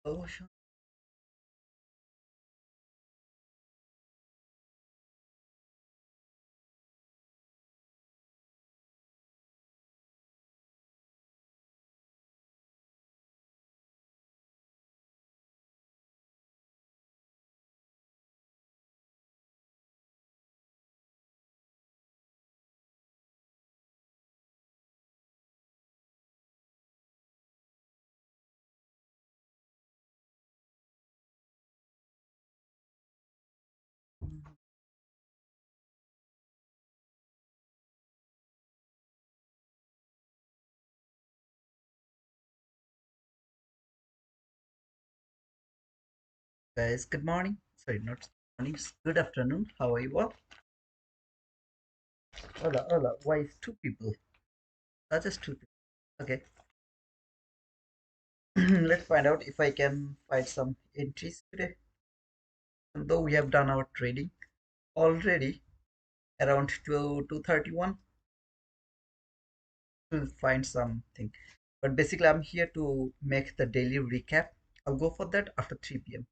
Ocean. Guys, good morning. Sorry, not morning. Good afternoon. How are you all? Hola, hola. Why is two people? That's just two people. Okay. Let's find out if I can find some entries today. Though we have done our trading already around 2:31, we'll find something. But basically, I'm here to make the daily recap. I'll go for that after 3 p.m.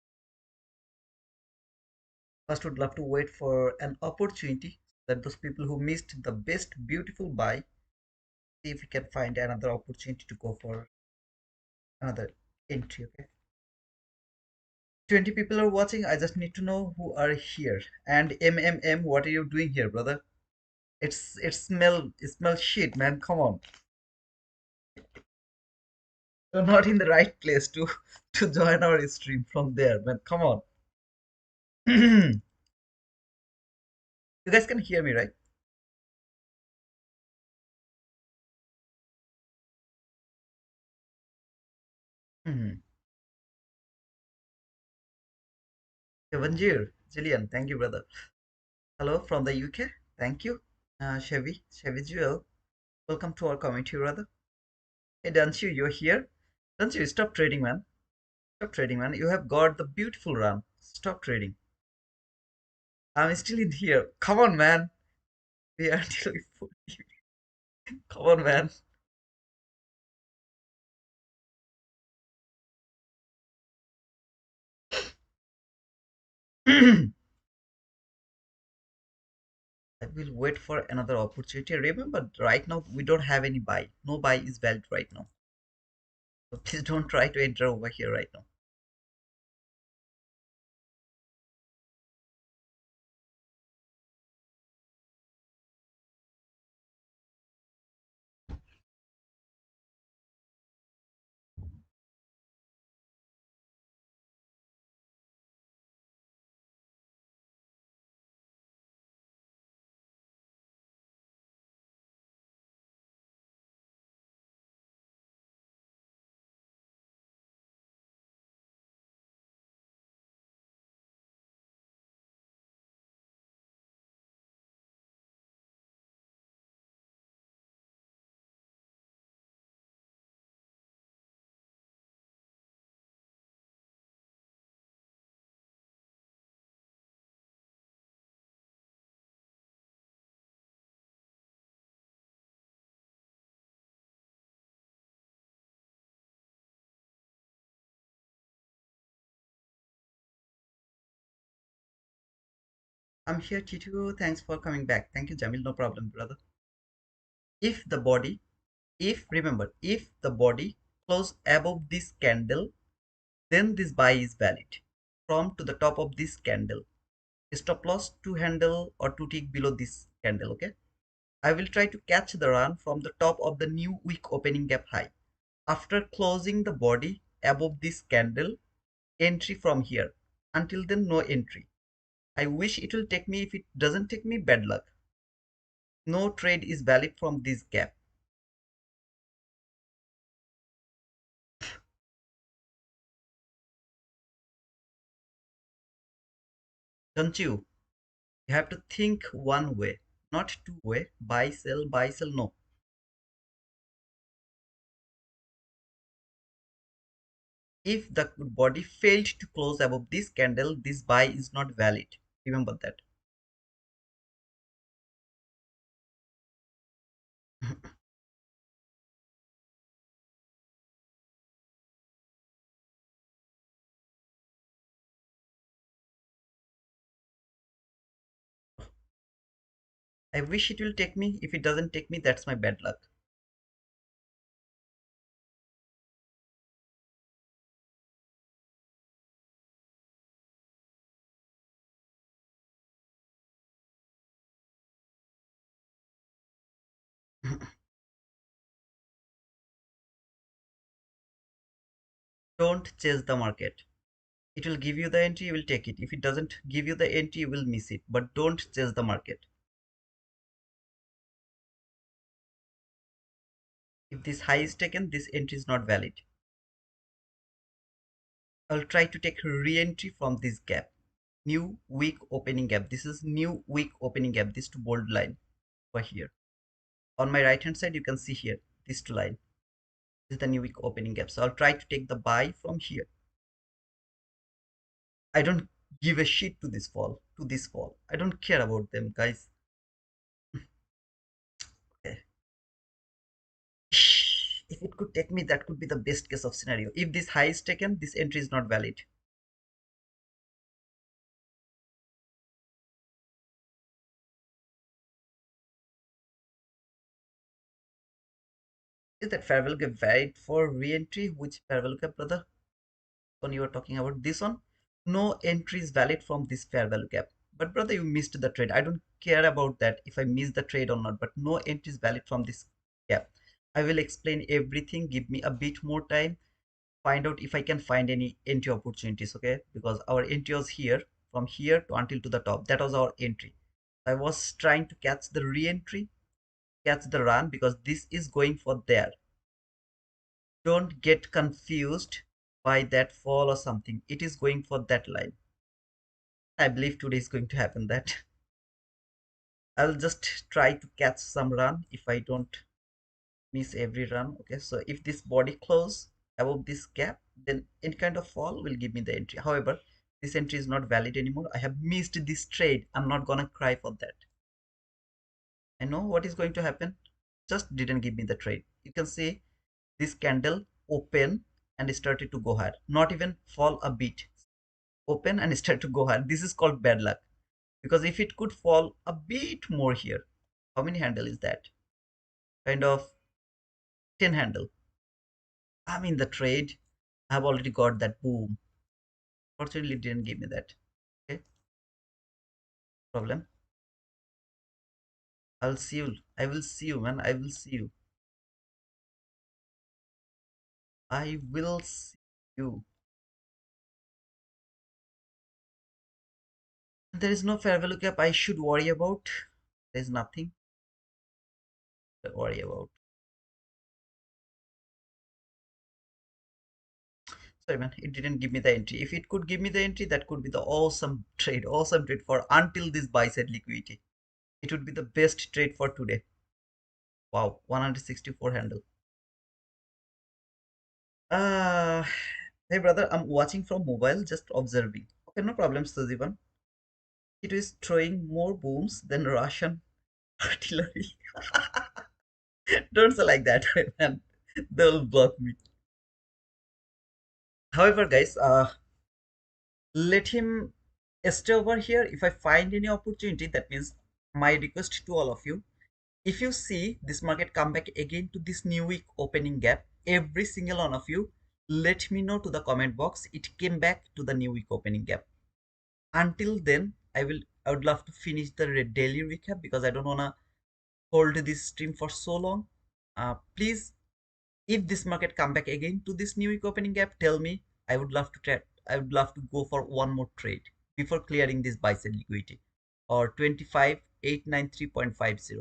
First, would love to wait for an opportunity that those people who missed the best beautiful buy, see if we can find another opportunity to go for another entry. Okay, 20 people are watching. I just need to know who are here. And mmm, what are you doing here, brother? It smells shit, man. Come on, you're not in the right place to to join our stream from there, man. Come on. You guys can hear me, right? Hmm. Evangeline, Jillian, thank you, brother. Hello from the UK. Thank you. Chevy Jewel, welcome to our community, brother. Hey, Danshu, you're here. Danshu, stop trading, man. Stop trading, man. You have got the beautiful run. Stop trading. I'm still in here. Come on, man. We are until we come on, man. I will wait for another opportunity. Remember, right now we don't have any buy. No buy is valid right now. So please don't try to enter over here right now. I'm here, Chitu. Thanks for coming back. Thank you, Jamil. No problem, brother. If the body, if remember, if the body close above this candle, then this buy is valid. From to the top of this candle. Stop loss to handle or to tick below this candle. Okay. I will try to catch the run from the top of the new week opening gap high. After closing the body above this candle, entry from here. Until then, no entry. I wish it will take me. If it doesn't take me, bad luck. No trade is valid from this gap. Don't you? You have to think one way, not two way. Buy, sell, no. If the body failed to close above this candle, this buy is not valid. Remember that. I wish it will take me. If it doesn't take me, that's my bad luck. Don't chase the market. It will give you the entry, you will take it. If it doesn't give you the entry, you will miss it. But don't chase the market. If this high is taken, this entry is not valid. I'll try to take re-entry from this gap. New weak opening gap. This is new weak opening gap. This two bold line over here. On my right hand side, you can see here, this two line. This is the new weak opening gap. So I'll try to take the buy from here. I don't give a shit to this fall, I don't care about them, guys. Okay. If it could take me, that could be the best case of scenario. If this high is taken, this entry is not valid. Is that fair value gap valid for re-entry? Which fair value gap, brother? One you are talking about, this one? No entry is valid from this fair value gap. But brother, you missed the trade. I don't care about that if I miss the trade or not, but no entry is valid from this gap. I will explain everything. Give me a bit more time. Find out if I can find any entry opportunities, okay? Because our entry was here, from here to until to the top. That was our entry. I was trying to catch the re-entry, catch the run, because this is going for there. Don't get confused by that fall or something. It is going for that line. I believe today is going to happen that. I'll just try to catch some run if I don't miss every run. Okay, so if this body close above this gap, then any kind of fall will give me the entry. However, this entry is not valid anymore. I have missed this trade. I'm not gonna cry for that. I know what is going to happen. Just didn't give me the trade. You can see this candle open and started to go higher. Not even fall a bit. Open and start to go higher. This is called bad luck. Because if it could fall a bit more here, how many handle is that? Kind of 10 handle. I'm in the trade. I've already got that boom. Fortunately, it didn't give me that. Okay, problem. I'll see you. I will see you, man. I will see you. I will see you. There is no fair value gap I should worry about. There's nothing to worry about. Sorry, man. It didn't give me the entry. If it could give me the entry, that could be the awesome trade for until this buy side liquidity. It would be the best trade for today. Wow, 164 handle. Uh, hey brother, I'm watching from mobile, just observing. Okay, no problem, Sujivan. It is throwing more booms than Russian artillery. Don't say like that, man. They'll block me. However, guys, let him stay over here. If I find any opportunity, that means my request to all of you. If you see this market come back again to this new week opening gap, every single one of you, let me know to the comment box. It came back to the new week opening gap. Until then, I would love to finish the daily recap because I don't wanna hold this stream for so long. Please, if this market come back again to this new week opening gap, tell me. I would love to trade. I would love to go for one more trade before clearing this buy side liquidity or 25893.50.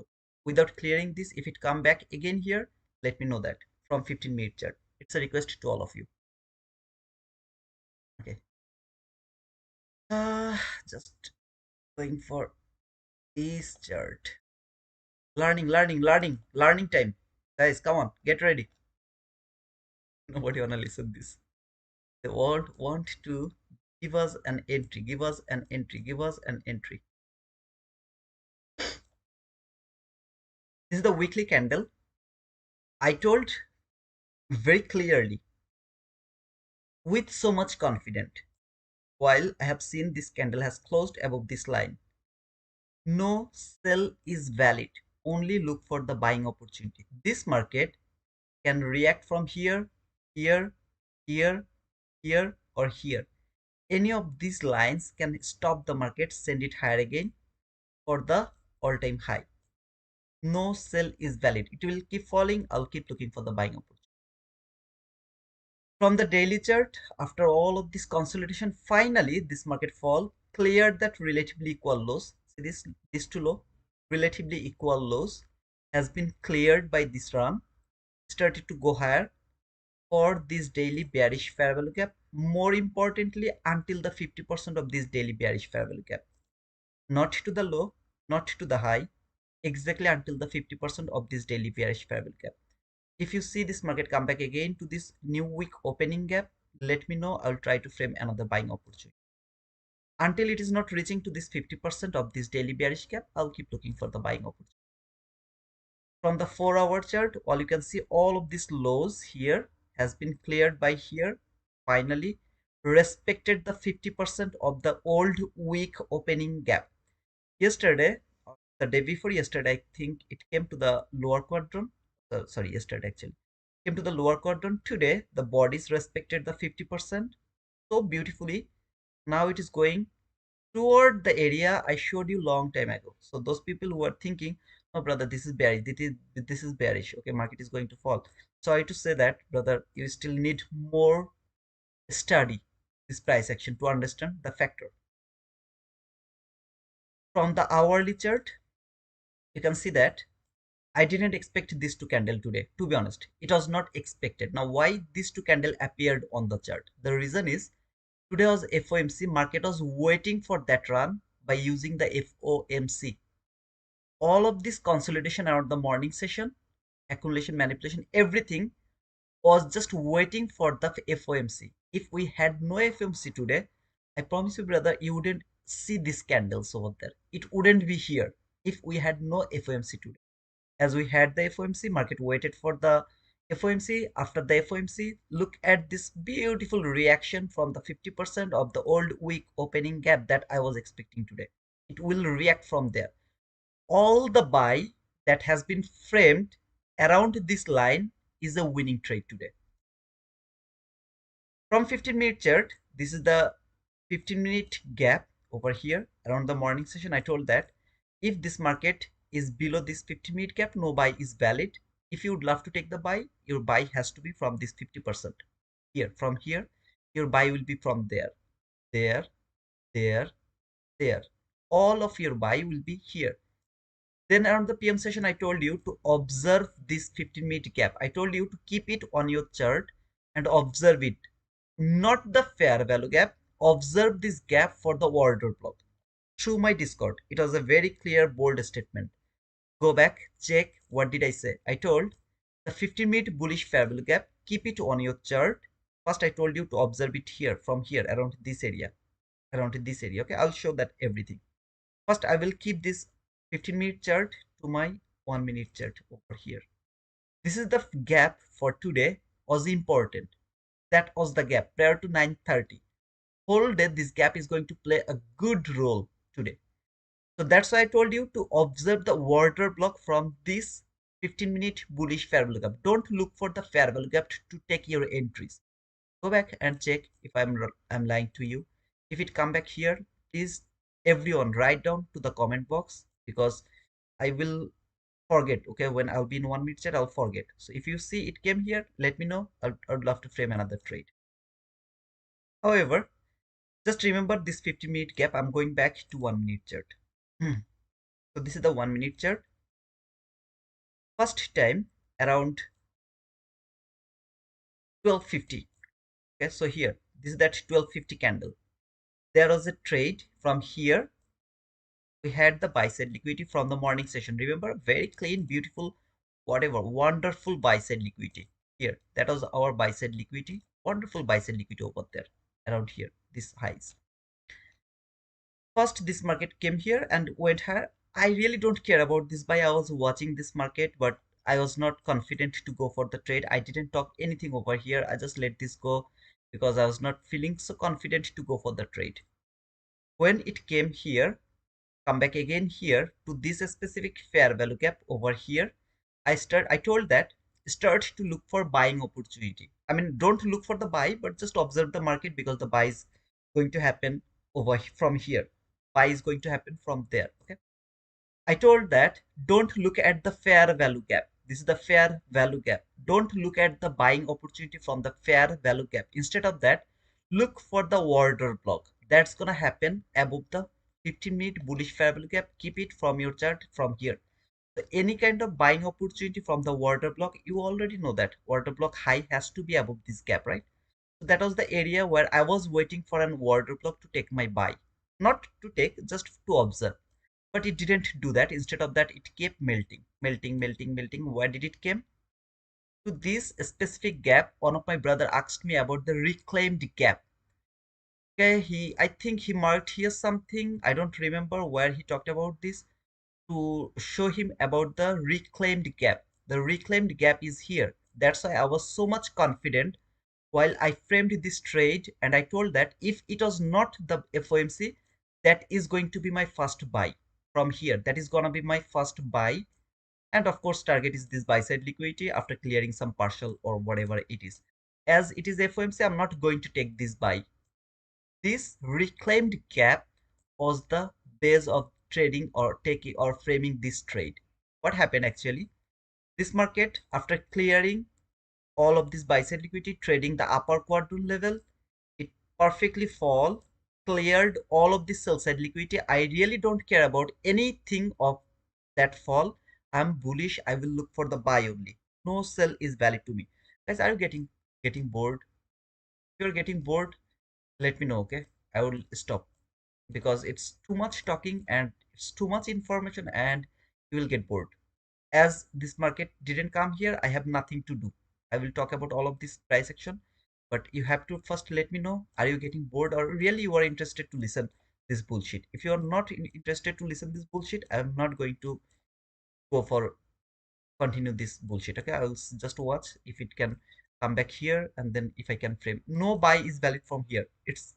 Without clearing this, if it come back again here, let me know that from 15-minute chart. It's a request to all of you. Okay. Just going for this chart. Learning time. Guys, come on, get ready. Nobody wanna listen this. The world want to give us an entry, give us an entry, give us an entry. This is the weekly candle. I told very clearly, with so much confidence, while I have seen this candle has closed above this line. No sell is valid. Only look for the buying opportunity. This market can react from here, here, here, here, or here. Any of these lines can stop the market, send it higher again for the all-time high. No sell is valid. It will keep falling. I'll keep looking for the buying opportunity. From the daily chart, after all of this consolidation, finally this market fall cleared that relatively equal lows. See this two low, relatively equal lows has been cleared by this run, started to go higher for this daily bearish fair value gap. More importantly, until the 50% of this daily bearish fair value gap, not to the low, not to the high, exactly until the 50% of this daily bearish fair value gap. If you see this market come back again to this new week opening gap, let me know. I'll try to frame another buying opportunity. Until it is not reaching to this 50% of this daily bearish gap, I'll keep looking for the buying opportunity. From the 4-hour chart, all you can see all of these lows here has been cleared by here. Finally, respected the 50% of the old week opening gap. Yesterday, the day before yesterday, I think it came to the lower quadrant. Sorry, yesterday actually came to the lower quadrant. Today, the bodies respected the 50% so beautifully. Now it is going toward the area I showed you long time ago. So those people who are thinking, oh brother, this is bearish, this is bearish, okay, market is going to fall. Sorry to say that, brother, you still need more study this price action to understand the factor. From the hourly chart, you can see that I didn't expect this to candle today. To be honest, it was not expected. Now, why these two candle appeared on the chart? The reason is today was FOMC. Market was waiting for that run by using the FOMC. All of this consolidation around the morning session, accumulation, manipulation, everything was just waiting for the FOMC. If we had no FOMC today, I promise you, brother, you wouldn't see these candles over there. It wouldn't be here if we had no FOMC today. As we had the FOMC, market waited for the FOMC. After the FOMC, look at this beautiful reaction from the 50% of the old week opening gap that I was expecting today. It will react from there. All the buy that has been framed around this line is a winning trade today. From 15-minute chart, this is the 15-minute gap over here around the morning session. I told that if this market is below this 15-minute gap, no buy is valid. If you would love to take the buy, your buy has to be from this 50%. Here, from here, your buy will be from there, there, there, there. All of your buy will be here. Then around the PM session, I told you to observe this 15-minute gap. I told you to keep it on your chart and observe it. Not the fair value gap. Observe this gap for the order block. Through my Discord, it was a very clear, bold statement. Go back, check what did I say. I told the 15-minute bullish fair value gap, keep it on your chart. First, I told you to observe it here, from here, around this area. Okay, I'll show that everything. First, I will keep this 15-minute chart to my 1-minute chart over here. This is the gap for today was important. That was the gap prior to 9:30. Whole day this gap is going to play a good role today. So that's why I told you to observe the order block from this 15-minute bullish fair value gap. Don't look for the fair value gap to take your entries. Go back and check if I'm lying to you. If it come back here, please everyone write down to the comment box, because I will forget. Okay, when I'll be in 1-minute chat, I'll forget. So if you see it came here, let me know. I'd love to frame another trade. However, just remember this 15-minute gap. I'm going back to 1-minute chart. So this is the 1-minute chart. First time around 12:50. Okay, so here this is that 12:50 candle. There was a trade from here. We had the buy side liquidity from the morning session. Remember, very clean, beautiful, whatever, wonderful buy side liquidity here. That was our buy side liquidity. Wonderful buy side liquidity over there around here. This highs. First, this market came here and went higher. I really don't care about this buy. I was watching this market, but I was not confident to go for the trade. I didn't talk anything over here. I just let this go because I was not feeling so confident to go for the trade. When it came here, come back again here to this specific fair value gap over here. I told that start to look for buying opportunity. I mean, don't look for the buy, but just observe the market because the buy is going to happen from here. Buy is going to happen from there. Okay. I told that don't look at the fair value gap. This is the fair value gap. Don't look at the buying opportunity from the fair value gap. Instead of that, look for the order block. That's gonna happen above the 15-minute bullish fair value gap. Keep it from your chart from here. So any kind of buying opportunity from the order block, you already know that order block high has to be above this gap, right? So that was the area where I was waiting for an order block to take my buy. Not to take, just to observe. But it didn't do that. Instead of that, it kept melting, melting, melting, melting. Where did it came? To this specific gap. One of my brother asked me about the reclaimed gap. Okay, I think he marked here something. I don't remember where he talked about this to show him about the reclaimed gap. The reclaimed gap is here. That's why I was so much confident while I framed this trade, and I told that if it was not the FOMC, that is going to be my first buy from here. That is gonna be my first buy. And of course, target is this buy side liquidity after clearing some partial or whatever it is. As it is FOMC, I'm not going to take this buy. This reclaimed gap was the base of trading or taking or framing this trade. What happened actually? This market, after clearing all of this buy side liquidity, trading the upper quadrant level, it perfectly cleared all of this sell side liquidity. I really don't care about anything of that fall. I'm bullish. I will look for the buy only. No sell is valid to me. Guys, are you getting bored? If you're getting bored, let me know, okay? I will stop because it's too much talking and it's too much information and you will get bored. As this market didn't come here, I have nothing to do. I will talk about all of this price action, but you have to first let me know, are you getting bored or really you are interested to listen this bullshit? If you are not interested to listen this bullshit, I am not going to go for continue this bullshit. Okay, I will just watch if it can come back here, and then if I can frame. No buy is valid from here. It's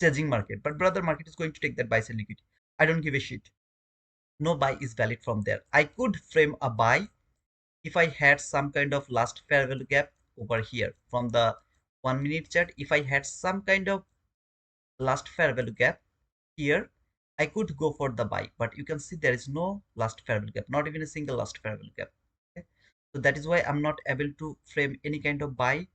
changing market, but brother, market is going to take that buy sell liquidity. I don't give a shit. No buy is valid from there. I could frame a buy if I had some kind of last fair value gap over here from the 1 minute chart. If I had some kind of last fair value gap here, I could go for the buy, but you can see there is no last fair value gap, not even a single last fair value gap. Okay? So that is why I'm not able to frame any kind of buy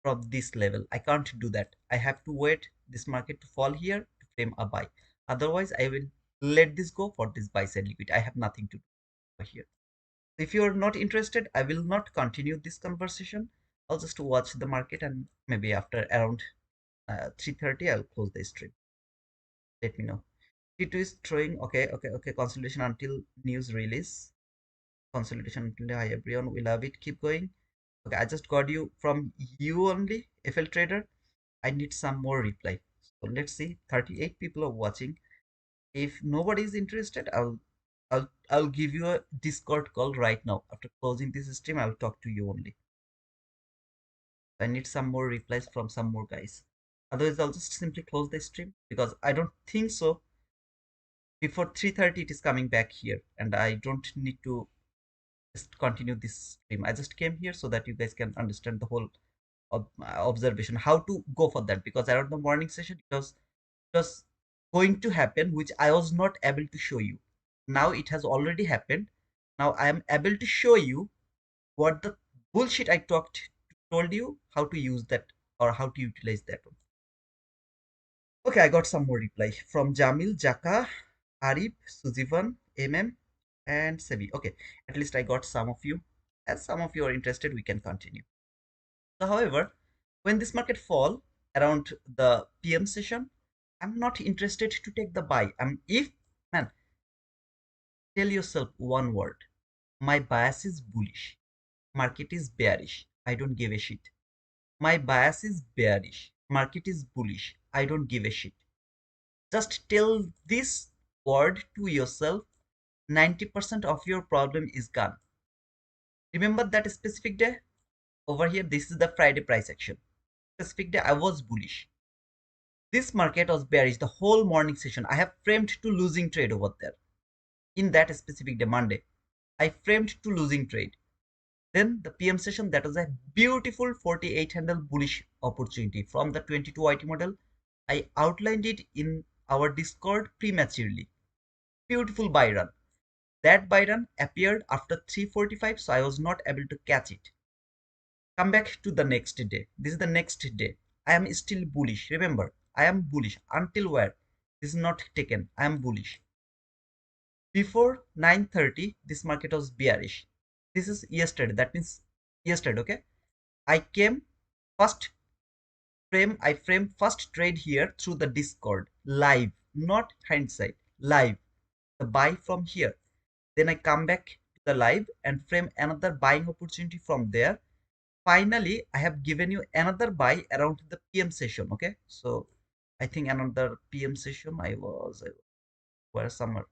from this level. I can't do that. I have to wait this market to fall here to frame a buy. Otherwise, I will let this go for this buy side liquidity. I have nothing to do over here. If you are not interested, I will not continue this conversation. I'll just watch the market, and maybe after around 3:30 I'll close the stream. Let me know. T2 is throwing, okay, consolidation until news release. Consolidation until high, everyone, we love it, keep going. Okay, I just got you from you only, FL Trader. I need some more reply. So let's see, 38 people are watching. If nobody is interested, I'll give you a Discord call right now. After closing this stream, I'll talk to you only. I need some more replies from some more guys. Otherwise, I'll just simply close the stream because I don't think so. Before 3:30, it is coming back here, and I don't need to just continue this stream. I just came here so that you guys can understand the whole observation, how to go for that. Because around the morning session, it was going to happen, which I was not able to show you. Now it has already happened. Now I am able to show you what the bullshit I told you, how to use that or how to utilize that one. Okay, I got some more reply from Jamil, Jaka, Arif, Sujivan, MM, and Sebi. Okay, at least I got some of you. As some of you are interested, we can continue. So, however, when this market fall around the PM session, I'm not interested to take the buy. If man, tell yourself one word: my bias is bullish. Market is bearish. I don't give a shit. My bias is bearish. Market is bullish. I don't give a shit. Just tell this word to yourself. 90% of your problem is gone. Remember that specific day? Over here, this is the Friday price action. Specific day, I was bullish. This market was bearish the whole morning session. I have framed to losing trade over there. In that specific day, Monday, I framed to losing trade. Then the PM session, that was a beautiful 48 handle bullish opportunity from the 22 YT model. I outlined it in our Discord prematurely. Beautiful buy run. That buy run appeared after 3:45, so I was not able to catch it. Come back to the next day. This is the next day. I am still bullish. Remember, I am bullish until where this is not taken. I am bullish. Before 9:30, this market was bearish. This is yesterday. That means yesterday. Okay. I came first frame. I frame first trade here through the Discord live, not hindsight. Live. The buy from here. Then I come back to the live and frame another buying opportunity from there. Finally, I have given you another buy around the PM session. Okay, so I think another PM session I was where somewhere,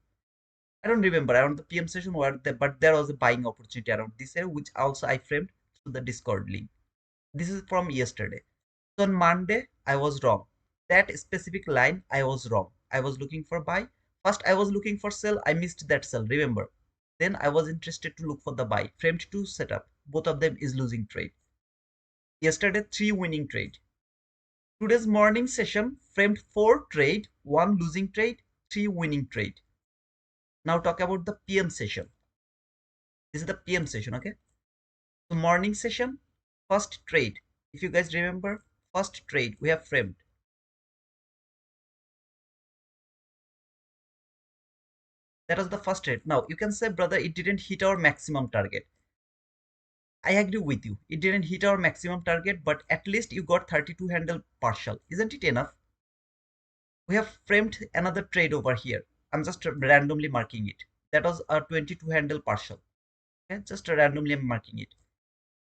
I don't remember around the PM session where but there was a buying opportunity around this area, which also I framed to the Discord link. This is from yesterday. So on Monday I was wrong. That specific line I was wrong. I was looking for buy. First I was looking for sell. I missed that sell. Remember. Then I was interested to look for the buy. Framed to setup. Both of them is losing trade. Yesterday 3 winning trade. Today's morning session framed 4 trade, 1 losing trade, 3 winning trade. Now talk about the PM session. This is the PM session, okay? So morning session, first trade. If you guys remember, first trade we have framed. That was the first trade. Now you can say, brother, it didn't hit our maximum target. I agree with you. It didn't hit our maximum target, but at least you got 32 handle partial. Isn't it enough? We have framed another trade over here. I'm just randomly marking it. That was a 22 handle partial. Okay, just randomly I'm marking it.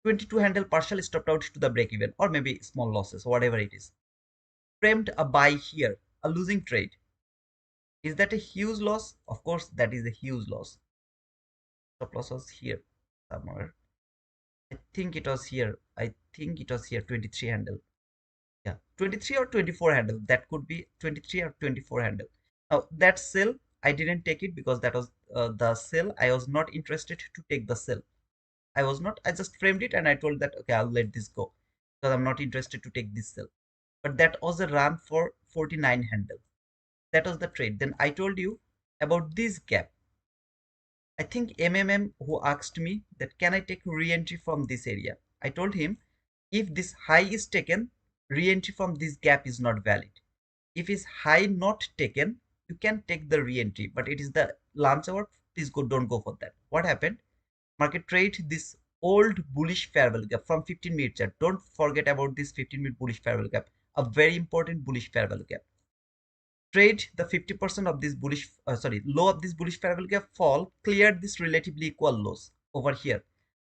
22 handle partial stopped out to the break even, or maybe small losses, whatever it is. Framed a buy here, a losing trade. Is that a huge loss? Of course, that is a huge loss. Stop loss was here somewhere. I think it was here. I think it was here, 23 handle. Yeah, 23 or 24 handle. That could be 23 or 24 handle. Now that sell, I didn't take it because that was the sell. I was not interested to take the sell. I was not. I just framed it and I told that okay, I'll let this go because I'm not interested to take this sell. But that was a run for 49 handle. That was the trade. Then I told you about this gap. I think MMM who asked me that can I take re-entry from this area. I told him if this high is taken, re-entry from this gap is not valid. If is high not taken, you can take the re-entry, but it is the lunch hour. Please don't go for that. What happened? Market trade this old bullish fair value gap from 15-minute chart. Don't forget about this 15-minute bullish fair value gap, a very important bullish fair value gap. Trade the 50% of this bullish low of this bullish fair value gap fall, cleared this relatively equal lows over here.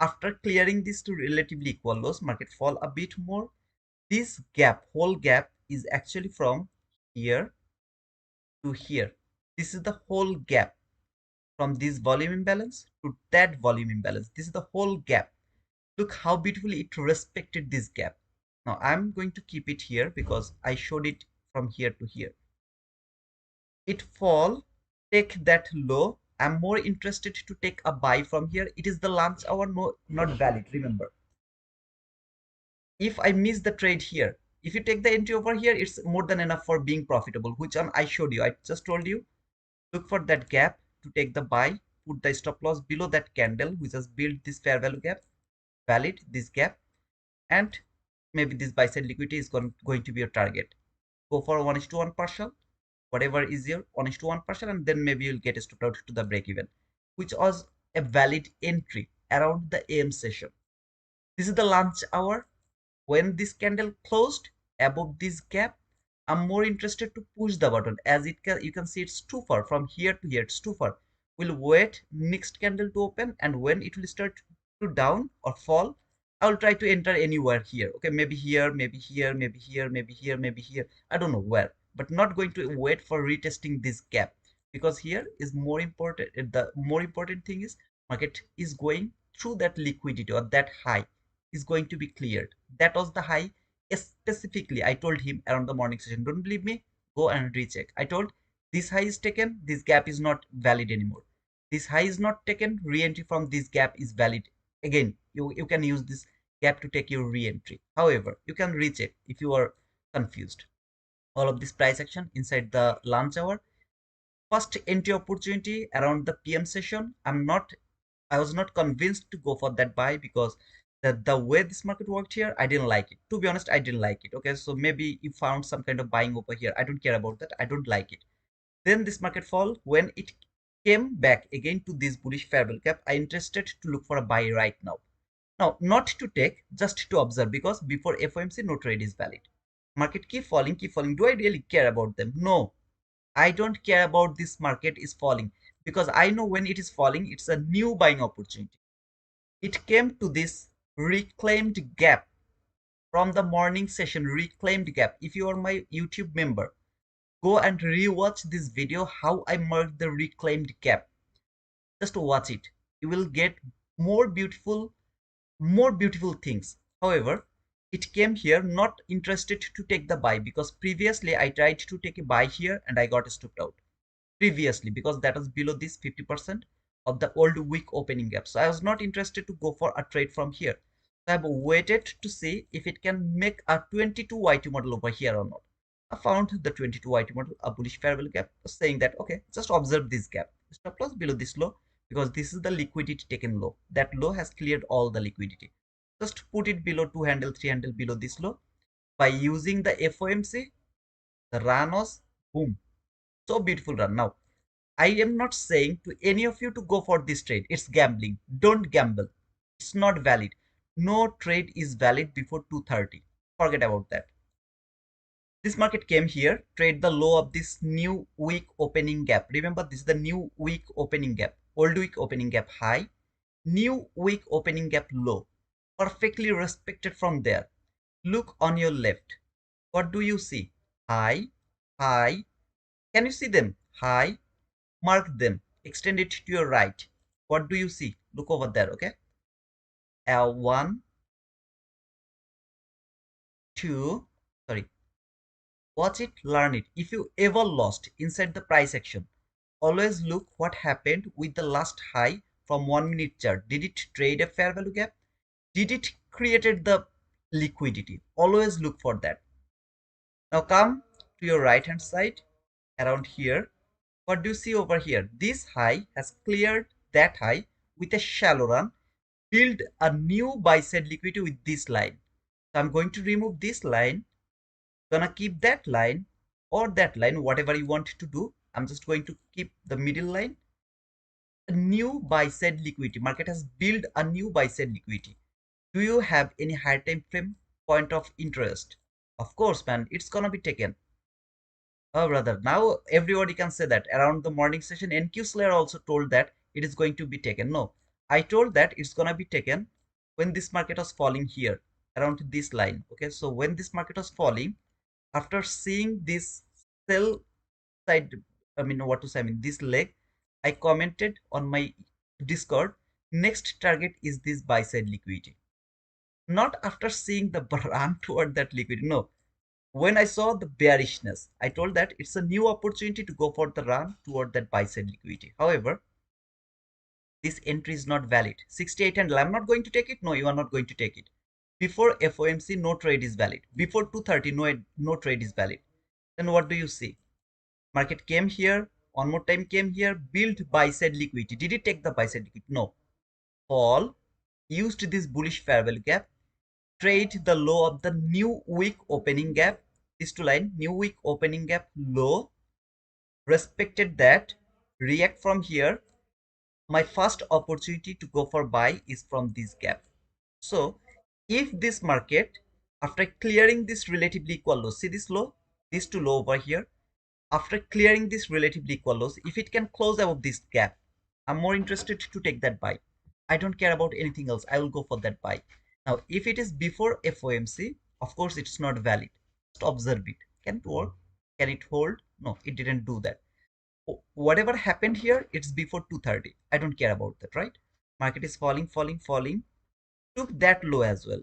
After clearing this to relatively equal lows, market fall a bit more. This gap, whole gap, is actually from here to here. This is the whole gap from this volume imbalance to that volume imbalance. This is the whole gap. Look how beautifully it respected this gap. Now I'm going to keep it here because I showed it from here to here. It fall, take that low. I'm more interested to take a buy from here. It is the lunch hour, no, not valid. Remember, if I miss the trade here, if you take the entry over here, it's more than enough for being profitable, which one I showed you. I just told you, look for that gap to take the buy, put the stop loss below that candle, which has built this fair value gap, valid this gap, and maybe this buy side liquidity is going to be your target. Go for 1:1 partial, whatever is your 1:1 partial, and then maybe you'll get a stop out to the break even, which was a valid entry around the AM session. This is the lunch hour. When this candle closed above this gap, I'm more interested to push the button, as you can see it's too far from here to here. It's too far. We'll wait next candle to open, and when it will start to down or fall, I'll try to enter anywhere here. Okay, maybe here, maybe here, maybe here, maybe here, maybe here. I don't know where, but not going to wait for retesting this gap, because here is more important. The more important thing is market is going through that liquidity, or that high is going to be cleared. That was the high. Specifically, I told him around the morning session, don't believe me, go and recheck. I told this high is taken, this gap is not valid anymore. This high is not taken, re-entry from this gap is valid. Again, you can use this gap to take your re-entry. However, you can recheck if you are confused. All of this price action inside the lunch hour. First entry opportunity around the PM session. I was not convinced to go for that buy because the way this market worked here, I didn't like it. To be honest, I didn't like it. Okay, so maybe you found some kind of buying over here. I don't care about that. I don't like it. Then this market fall when it came back again to this bullish fair value gap. I interested to look for a buy right now. Now, not to take, just to observe because before FOMC, no trade is valid. Market keep falling, keep falling. Do I really care about them? No, I don't care about this market is falling because I know when it is falling, it's a new buying opportunity. It came to this reclaimed gap from the morning session, reclaimed gap. If you are my YouTube member, go and rewatch this video how I marked the reclaimed gap. Just watch it. You will get more beautiful things. However, it came here not interested to take the buy because previously I tried to take a buy here and I got stopped out previously because that was below this 50% of the old week opening gap. So I was not interested to go for a trade from here. So I've waited to see if it can make a 22 YT model over here or not. I found the 22 YT model, a bullish fair value gap, saying that okay, just observe this gap. Stop loss below this low because this is the liquidity taken low. That low has cleared all the liquidity. Just put it below 2 handle, 3 handle below this low. By using the FOMC, the run was boom. So beautiful run. Now, I am not saying to any of you to go for this trade. It's gambling. Don't gamble. It's not valid. No trade is valid before 2:30. Forget about that. This market came here, trade the low of this new week opening gap. Remember, this is the new week opening gap. Old week opening gap high, new week opening gap low. Perfectly respected from there. Look on your left. What do you see? High, high. Can you see them? High. Mark them. Extend it to your right. What do you see? Look over there, okay? One, two, sorry. Watch it, learn it. If you ever lost inside the price action, always look what happened with the last high from 1 minute chart. Did it trade a fair value gap? Did it created the liquidity? Always look for that. Now come to your right hand side around here. What do you see over here? This high has cleared that high with a shallow run, build a new buy side liquidity with this line. So I'm going to remove this line, gonna keep that line or that line, whatever you want to do. I'm just going to keep the middle line. A new buy side liquidity. Market has built a new buy side liquidity. Do you have any higher time frame point of interest? Of course, man, it's gonna be taken. Oh, brother, now everybody can say that. Around the morning session, NQ Slayer also told that it is going to be taken. No, I told that it's gonna be taken when this market was falling here, around this line. Okay, so when this market was falling, after seeing this sell side, I mean, what to say, I mean, this leg, I commented on my Discord, next target is this buy side liquidity. Not after seeing the run toward that liquidity, no, when I saw the bearishness, I told that it's a new opportunity to go for the run toward that buy side liquidity. However, this entry is not valid. 68 handle, I'm not going to take it. No, you are not going to take it. Before FOMC, no trade is valid. Before 2:30, no trade is valid. Then what do you see? Market came here, one more time came here, built buy side liquidity. Did it take the buy side liquidity? No. Fall, used this bullish fair value gap, trade the low of the new week opening gap. These two line, new week opening gap low, respected that, react from here. My first opportunity to go for buy is from this gap. So if this market, after clearing this relatively equal low, see this low, this two low over here, after clearing this relatively equal lows, if it can close above this gap, I'm more interested to take that buy. I don't care about anything else. I will go for that buy. Now, if it is before FOMC, of course, it's not valid. Just observe it. Can it work? Can it hold? No, it didn't do that. Whatever happened here, it's before 2:30. I don't care about that, right? Market is falling, falling, falling. Took that low as well.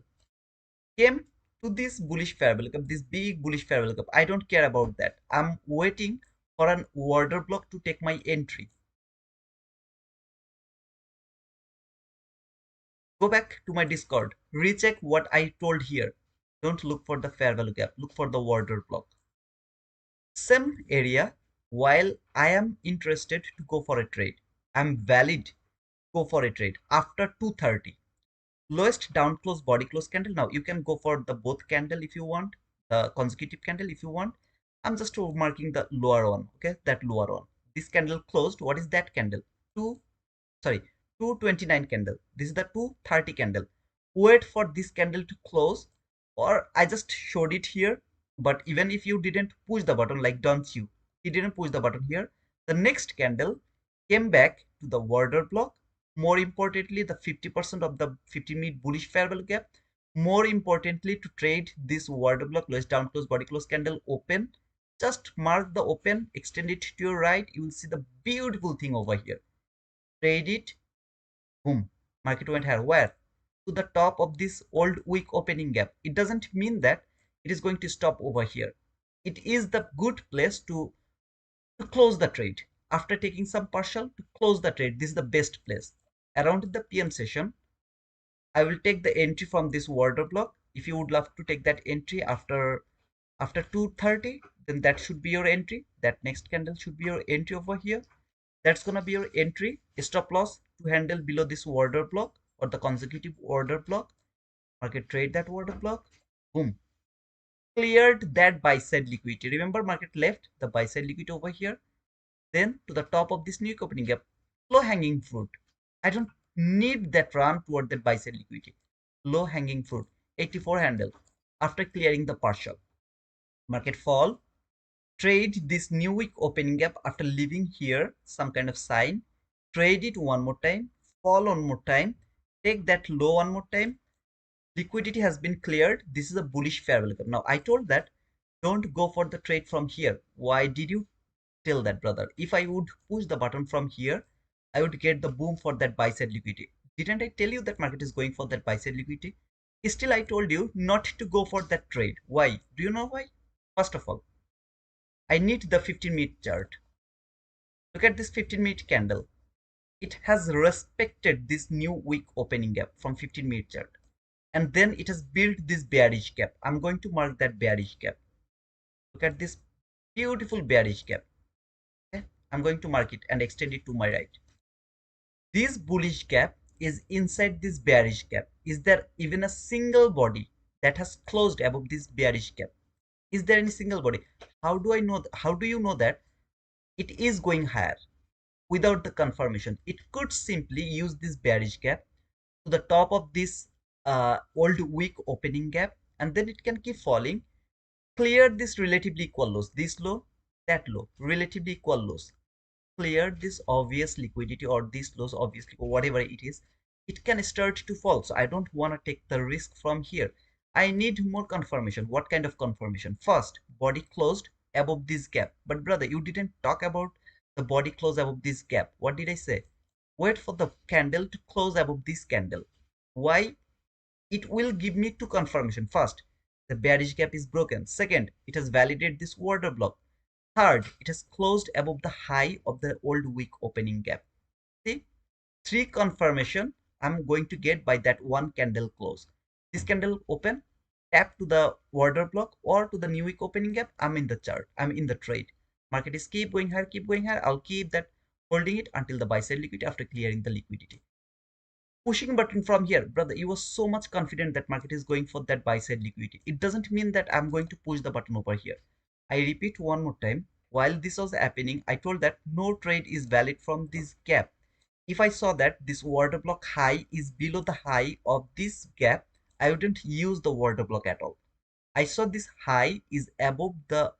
Came to this bullish fair value gap, this big bullish fair value gap. I don't care about that. I'm waiting for an order block to take my entry. Go back to my Discord, recheck what I told here. Don't look for the fair value gap, look for the order block. Same area, while I am interested to go for a trade, I'm valid, go for a trade after 2:30. Lowest down close body close candle. Now you can go for the both candle if you want, the consecutive candle if you want. I'm just marking the lower one, okay, that lower one. This candle closed. What is that candle? 229 candle. This is the 230 candle. Wait for this candle to close, or I just showed it here. But even if you didn't push the button, like don't you, he didn't push the button here, the next candle came back to the order block. More importantly, the 50% of the 15-minute bullish fair value gap. More importantly, to trade this order block, lowest down close body close candle open, just mark the open, extend it to your right, you will see the beautiful thing over here. Trade it, boom, market went higher. Where? To the top of this old weak opening gap. It doesn't mean that it is going to stop over here. It is the good place to close the trade. After taking some partial, to close the trade, this is the best place. Around the PM session, I will take the entry from this order block. If you would love to take that entry after 2:30, then that should be your entry. That next candle should be your entry over here. That's gonna be your entry. Stop loss to handle below this order block or the consecutive order block. Market trade that order block. Boom. Cleared that buy side liquidity. Remember, market left the buy side liquidity over here. Then to the top of this new opening gap, low hanging fruit. I don't need that run toward that buy side liquidity. Low hanging fruit. 84 handle. After clearing the partial, market fall. Trade this new week opening gap after leaving here some kind of sign. Trade it one more time, fall one more time, take that low one more time. Liquidity has been cleared. This is a bullish fair value gap. Now I told that don't go for the trade from here. Why did you tell that, brother? If I would push the button from here, I would get the boom for that buy side liquidity. Didn't I tell you that market is going for that buy side liquidity? Still I told you not to go for that trade. Why? Do you know why? First of all, I need the 15-minute chart. Look at this 15-minute candle. It has respected this new week opening gap from 15-minute chart. And then it has built this bearish gap. I'm going to mark that bearish gap. Look at this beautiful bearish gap. Okay? I'm going to mark it and extend it to my right. This bullish gap is inside this bearish gap. Is there even a single body that has closed above this bearish gap? Is there any single body? How do I know? How do you know that it is going higher without the confirmation? It could simply use this bearish gap to the top of this old weak opening gap, and then it can keep falling, clear this relatively equal lows, this low, that low, relatively equal lows, clear this obvious liquidity or this lows obviously, or whatever it is, it can start to fall. So I don't want to take the risk from here. I need more confirmation. What kind of confirmation? First, body closed above this gap. But brother, you didn't talk about the body close above this gap. What did I say? Wait for the candle to close above this candle. Why? It will give me two confirmation. First, the bearish gap is broken. Second, it has validated this order block. Third, it has closed above the high of the old week opening gap. See, three confirmation I'm going to get by that one candle close. This candle open, tap to the order block or to the new week opening gap, I'm in the chart, I'm in the trade. Market is keep going higher, keep going higher. I'll keep that holding it until the buy side liquidity after clearing the liquidity. Pushing button from here, brother, you were so much confident that market is going for that buy side liquidity. It doesn't mean that I'm going to push the button over here. I repeat one more time, while this was happening, I told that no trade is valid from this gap. If I saw that this order block high is below the high of this gap, I wouldn't use the order block at all. I saw this high is above the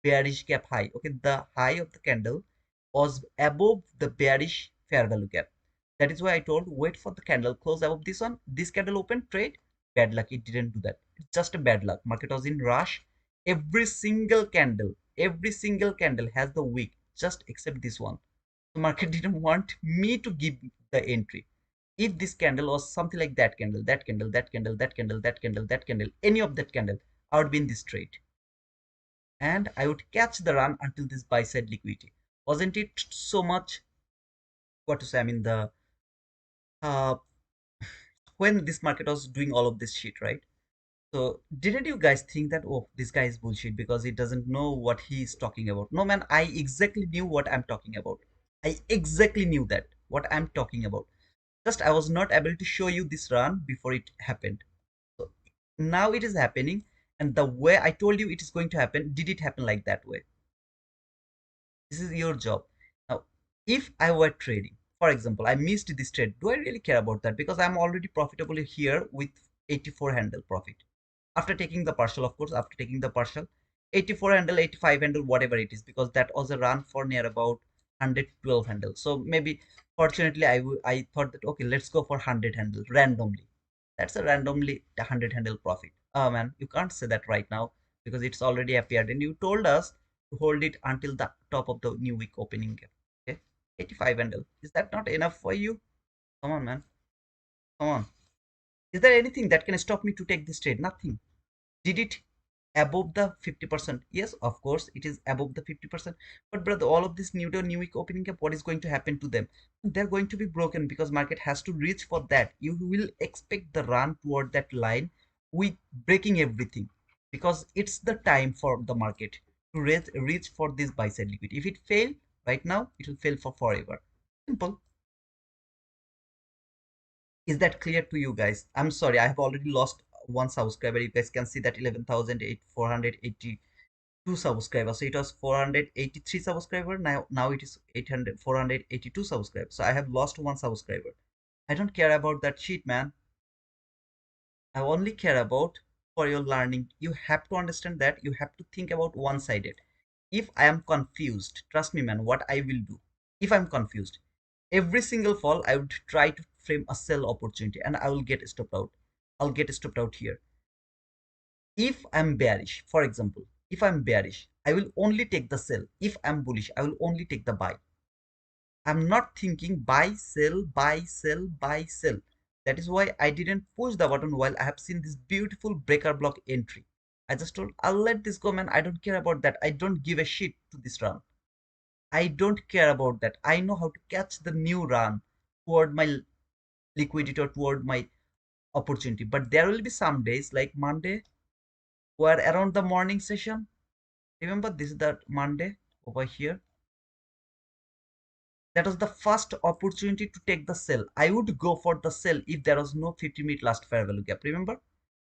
bearish gap high. Okay, the high of the candle was above the bearish fair value gap. That is why I told wait for the candle close above this one. This candle open, trade. Bad luck, it didn't do that. It's just a bad luck. Market was in rush. Every single candle has the wick, just except this one. The market didn't want me to give the entry. If this candle was something like that candle, that candle, that candle, that candle, that candle, that candle, any of that candle, I would be in this trade. And I would catch the run until this buy side liquidity. Wasn't it so much, what to say, I mean, the uh, when this market was doing all of this shit, right? So didn't you guys think that, oh, this guy is bullshit because he doesn't know what he is talking about? No, man, I exactly knew what I'm talking about. I exactly knew that what I'm talking about. Just I was not able to show you this run before it happened. So now it is happening, and the way I told you it is going to happen, did it happen like that way? This is your job. Now, if I were trading, for example, I missed this trade, do I really care about that? Because I'm already profitable here with 84 handle profit. After taking the partial, of course, after taking the partial, 84 handle, 85 handle, whatever it is, because that was a run for near about 112 handle. So maybe, fortunately, I thought that, okay, let's go for 100 handle randomly. That's a randomly 100 handle profit. Oh man, you can't say that right now because it's already appeared, and you told us to hold it until the top of the new week opening gap. Okay, 85 handle. Is that not enough for you? Come on, man. Come on. Is there anything that can stop me to take this trade? Nothing. Did it above the 50%? Yes, of course it is above the 50%. But brother, all of this new week opening gap, what is going to happen to them? They're going to be broken because market has to reach for that. You will expect the run toward that line with breaking everything, because it's the time for the market to reach for this buy side liquidity. If it fail right now, it will fail for forever. Simple. Is that clear to you guys? I'm sorry, I have already lost one subscriber. You guys can see that 11,482 subscribers. So it was 483 subscriber. Now it is 482 subscribers. So I have lost one subscriber. I don't care about that shit, man. I only care about for your learning. You have to understand that you have to think about one-sided. If I am confused, trust me, man, what I will do. If I'm confused, every single fall, I would try to frame a sell opportunity and I will get stopped out. I'll get stopped out here. If I'm bearish, for example, if I'm bearish, I will only take the sell. If I'm bullish, I will only take the buy. I'm not thinking buy, sell, buy, sell, buy, sell. That is why I didn't push the button while I have seen this beautiful breaker block entry. I just told, I'll let this go, man. I don't care about that. I don't give a shit to this run. I don't care about that. I know how to catch the new run toward my liquidity or toward my opportunity. But there will be some days like Monday, where around the morning session, remember this is the Monday over here. That was the first opportunity to take the sell. I would go for the sell if there was no 50-minute last fair value gap. Remember?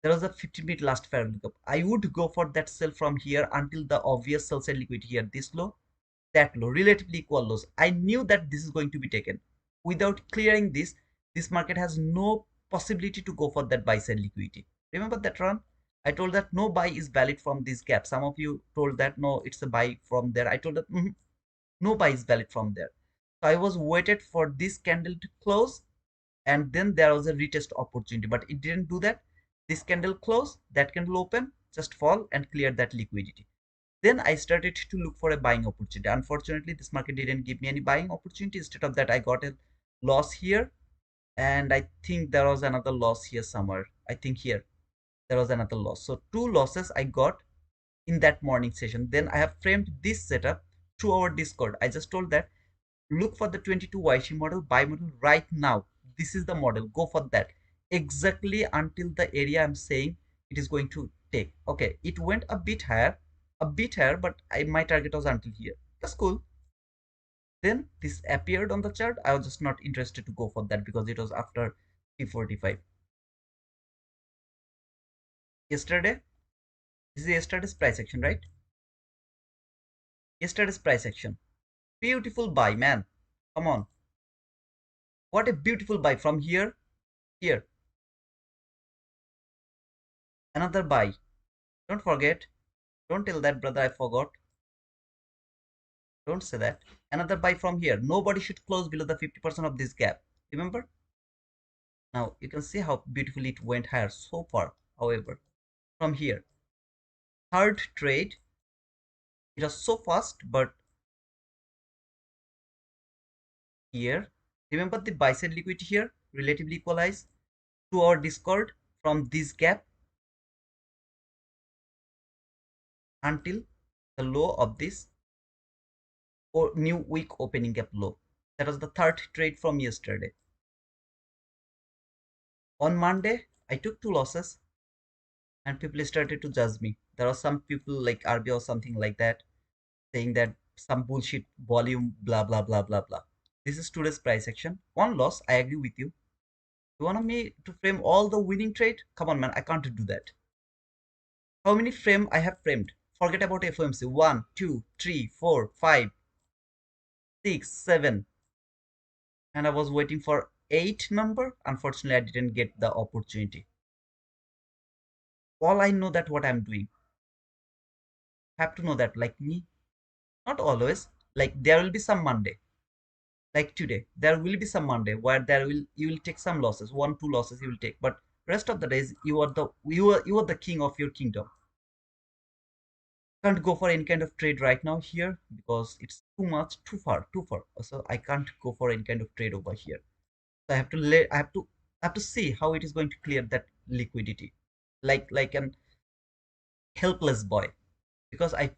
There was a 50-minute last fair value gap. I would go for that sell from here until the obvious sell side liquidity here. This low, that low, relatively equal lows. I knew that this is going to be taken. Without clearing this market has no possibility to go for that buy side liquidity. Remember that run? I told that no buy is valid from this gap. Some of you told that no, it's a buy from there. I told that no buy is valid from there. So I was waited for this candle to close, and then there was a retest opportunity, but it didn't do that. This candle close, that candle open, just fall and clear that liquidity. Then I started to look for a buying opportunity. Unfortunately, this market didn't give me any buying opportunity. Instead of that, I got a loss here, and I think there was another loss here somewhere. I think here there was another loss. So two losses I got in that morning session. Then I have framed this setup through our Discord. I just told that look for the 22 YC model, buy model right now. This is the model. Go for that exactly until the area I'm saying it is going to take. Okay, it went a bit higher, but my target was until here. That's cool. Then this appeared on the chart. I was just not interested to go for that because it was after 345. Yesterday, this is yesterday's price action, right? Yesterday's price action. Beautiful buy, man. Come on. What a beautiful buy from here, here. Another buy. Don't forget. Don't tell that, brother, I forgot. Don't say that. Another buy from here. Nobody should close below the 50% of this gap. Remember? Now, you can see how beautifully it went higher so far. However, from here, third trade, it was so fast, but here, remember the buy side liquidity here? relatively equalize to our Discord from this gap until the low of this or new week opening gap low. That was the third trade from yesterday. On Monday, I took two losses and people started to judge me. There are some people like RB or something like that saying that some bullshit volume, blah, blah, blah, blah, blah. This is today's price action. One loss, I agree with you. You want me to frame all the winning trade? Come on, man, I can't do that. How many frame I have framed? Forget about FOMC. 1, 2, 3, 4, 5, 6, 7. And I was waiting for 8 number. Unfortunately, I didn't get the opportunity. All I know that what I'm doing. Have to know that like me. Not always. Like there will be some Monday. Like today. There will be some Monday where you will take some losses. 1, 2 losses you will take. But rest of the days you are the king of your kingdom. Can't go for any kind of trade right now here because it's too much, too far. So I can't go for any kind of trade over here. So I have to see how it is going to clear that liquidity, like an helpless boy, because I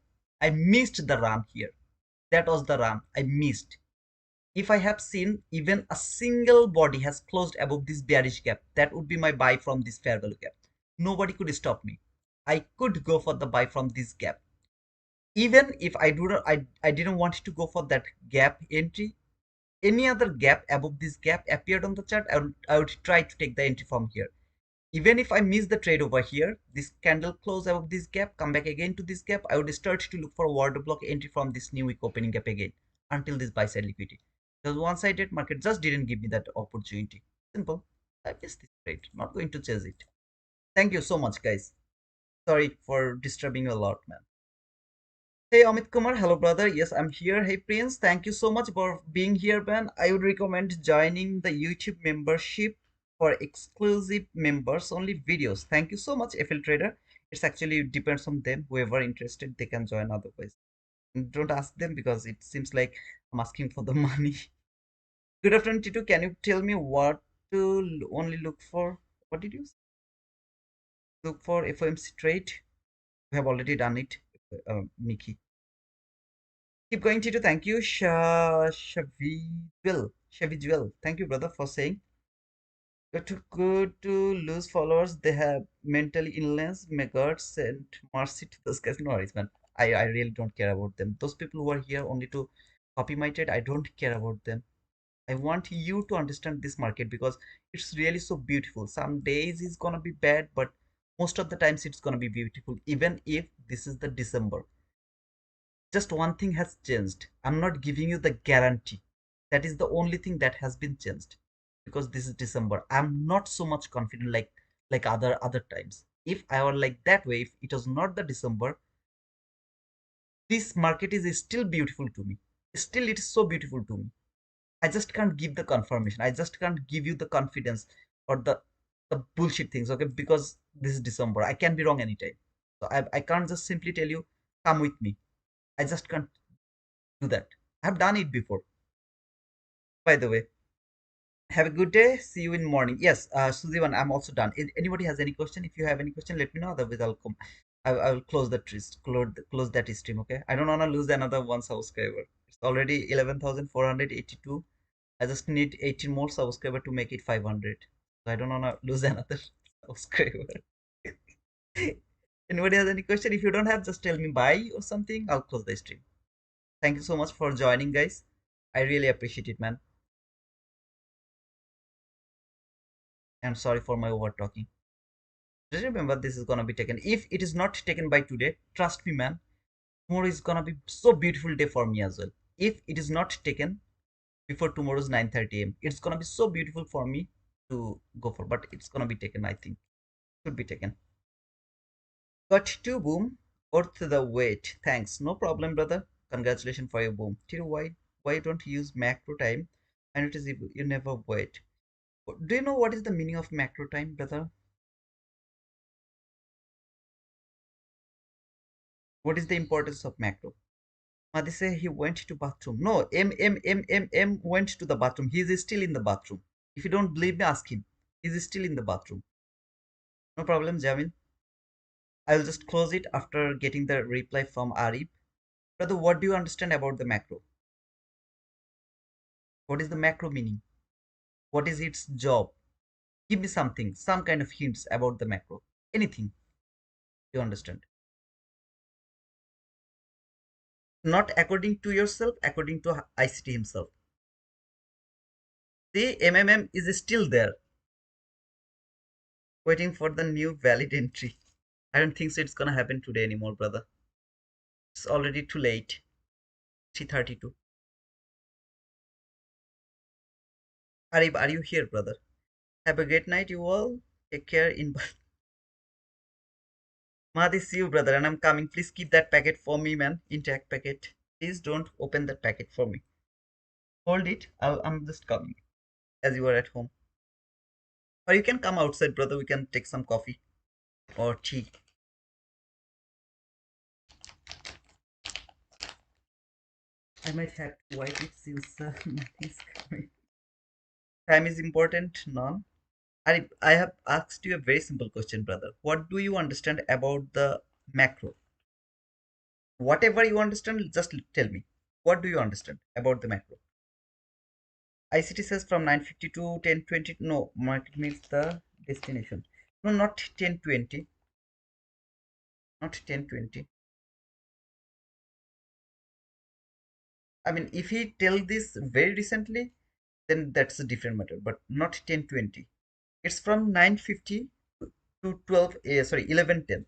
missed the run here. That was the run I missed. If I have seen even a single body has closed above this bearish gap, that would be my buy from this fair value gap. Nobody could stop me. I could go for the buy from this gap. Even if I didn't want to go for that gap entry, any other gap above this gap appeared on the chart, I would try to take the entry from here. Even if I miss the trade over here, this candle close above this gap, come back again to this gap, I would start to look for a order block entry from this new week opening gap again until this buy side liquidity. Because one-sided market just didn't give me that opportunity. Simple. I missed this trade. Not going to chase it. Thank you so much, guys. Sorry for disturbing you a lot, man. Hey Amit Kumar, hello brother. Yes, I'm here. Hey Prince, thank you so much for being here, man. I would recommend joining the YouTube membership for exclusive members only videos. Thank you so much, FL Trader. It's actually depends on them. Whoever interested, they can join otherwise. Don't ask them because it seems like I'm asking for the money. Good afternoon, Tito. Can you tell me what to only look for? What did you say? Look for FOMC trade? We have already done it, Mickey. Keep going, Tito. Thank you. Shavijuel. Thank you, brother, for saying. Good to lose followers. They have mental illness. May God send mercy to those guys. No worries, man. I really don't care about them. Those people who are here only to copy my trade, I don't care about them. I want you to understand this market because it's really so beautiful. Some days it's gonna be bad, but most of the times it's gonna be beautiful. Even if this is the December, just one thing has changed. I'm not giving you the guarantee. That is the only thing that has been changed because this is December. I'm not so much confident like other times. If I were like that way, if it was not the December, this market is still beautiful to me. Still, it is so beautiful to me. I just can't give the confirmation. I just can't give you the confidence or the bullshit things. Okay, because this is December. I can be wrong anytime. So I can't just simply tell you come with me. I just can't do that. I've done it before. By the way, have a good day. See you in morning. Yes, Suzivan, I'm also done. If anybody has any question, if you have any question, let me know. Otherwise, I'll come. I will close that close that stream. Okay. I don't wanna lose another one subscriber. It's already 11,482. I just need 18 more subscriber to make it 500. So I don't wanna lose another subscriber. Anybody has any question? If you don't have, just tell me bye or something. I'll close the stream. Thank you so much for joining, guys. I really appreciate it, man. And sorry for my over talking. Just remember, this is gonna be taken. If it is not taken by today, trust me, man, tomorrow is gonna be so beautiful day for me as well. If it is not taken before tomorrow's 9:30 a.m., it's gonna be so beautiful for me to go for. But it's gonna be taken, I think. Should be taken. Got two boom. Worth the wait. Thanks. No problem, brother. Congratulations for your boom. Tiro, why don't you use macro time? And it is you never wait. Do you know what is the meaning of macro time, brother? What is the importance of macro? They say he went to bathroom. No, M went to the bathroom. He is still in the bathroom. If you don't believe me, ask him. He's still in the bathroom. No problem, Jamil. I'll just close it after getting the reply from Arif. Brother, what do you understand about the macro? What is the macro meaning? What is its job? Give me something, some kind of hints about the macro. Anything you understand. Not according to yourself, according to ICT himself. The MMM is still there, waiting for the new valid entry. I don't think so it's gonna happen today anymore, brother. It's already too late. 3:32. Arif, are you here, brother? Have a great night, you all. Take care. In Mahdi, see you, brother, and I'm coming. Please keep that packet for me, man. Intact packet. Please don't open that packet for me. Hold it. I'm just coming as you are at home. Or you can come outside, brother. We can take some coffee or tea. I might have to wipe it since nothing's coming. Time is important, none. I have asked you a very simple question, brother. What do you understand about the macro? Whatever you understand, just tell me. What do you understand about the macro? ICT says from 9:50 to 10:20. No, market means the destination. No, not 10:20. Not 10:20. I mean, if he tell this very recently, then that's a different matter. But not 10:20. It's from 9:50 to 12. Sorry, 11:10.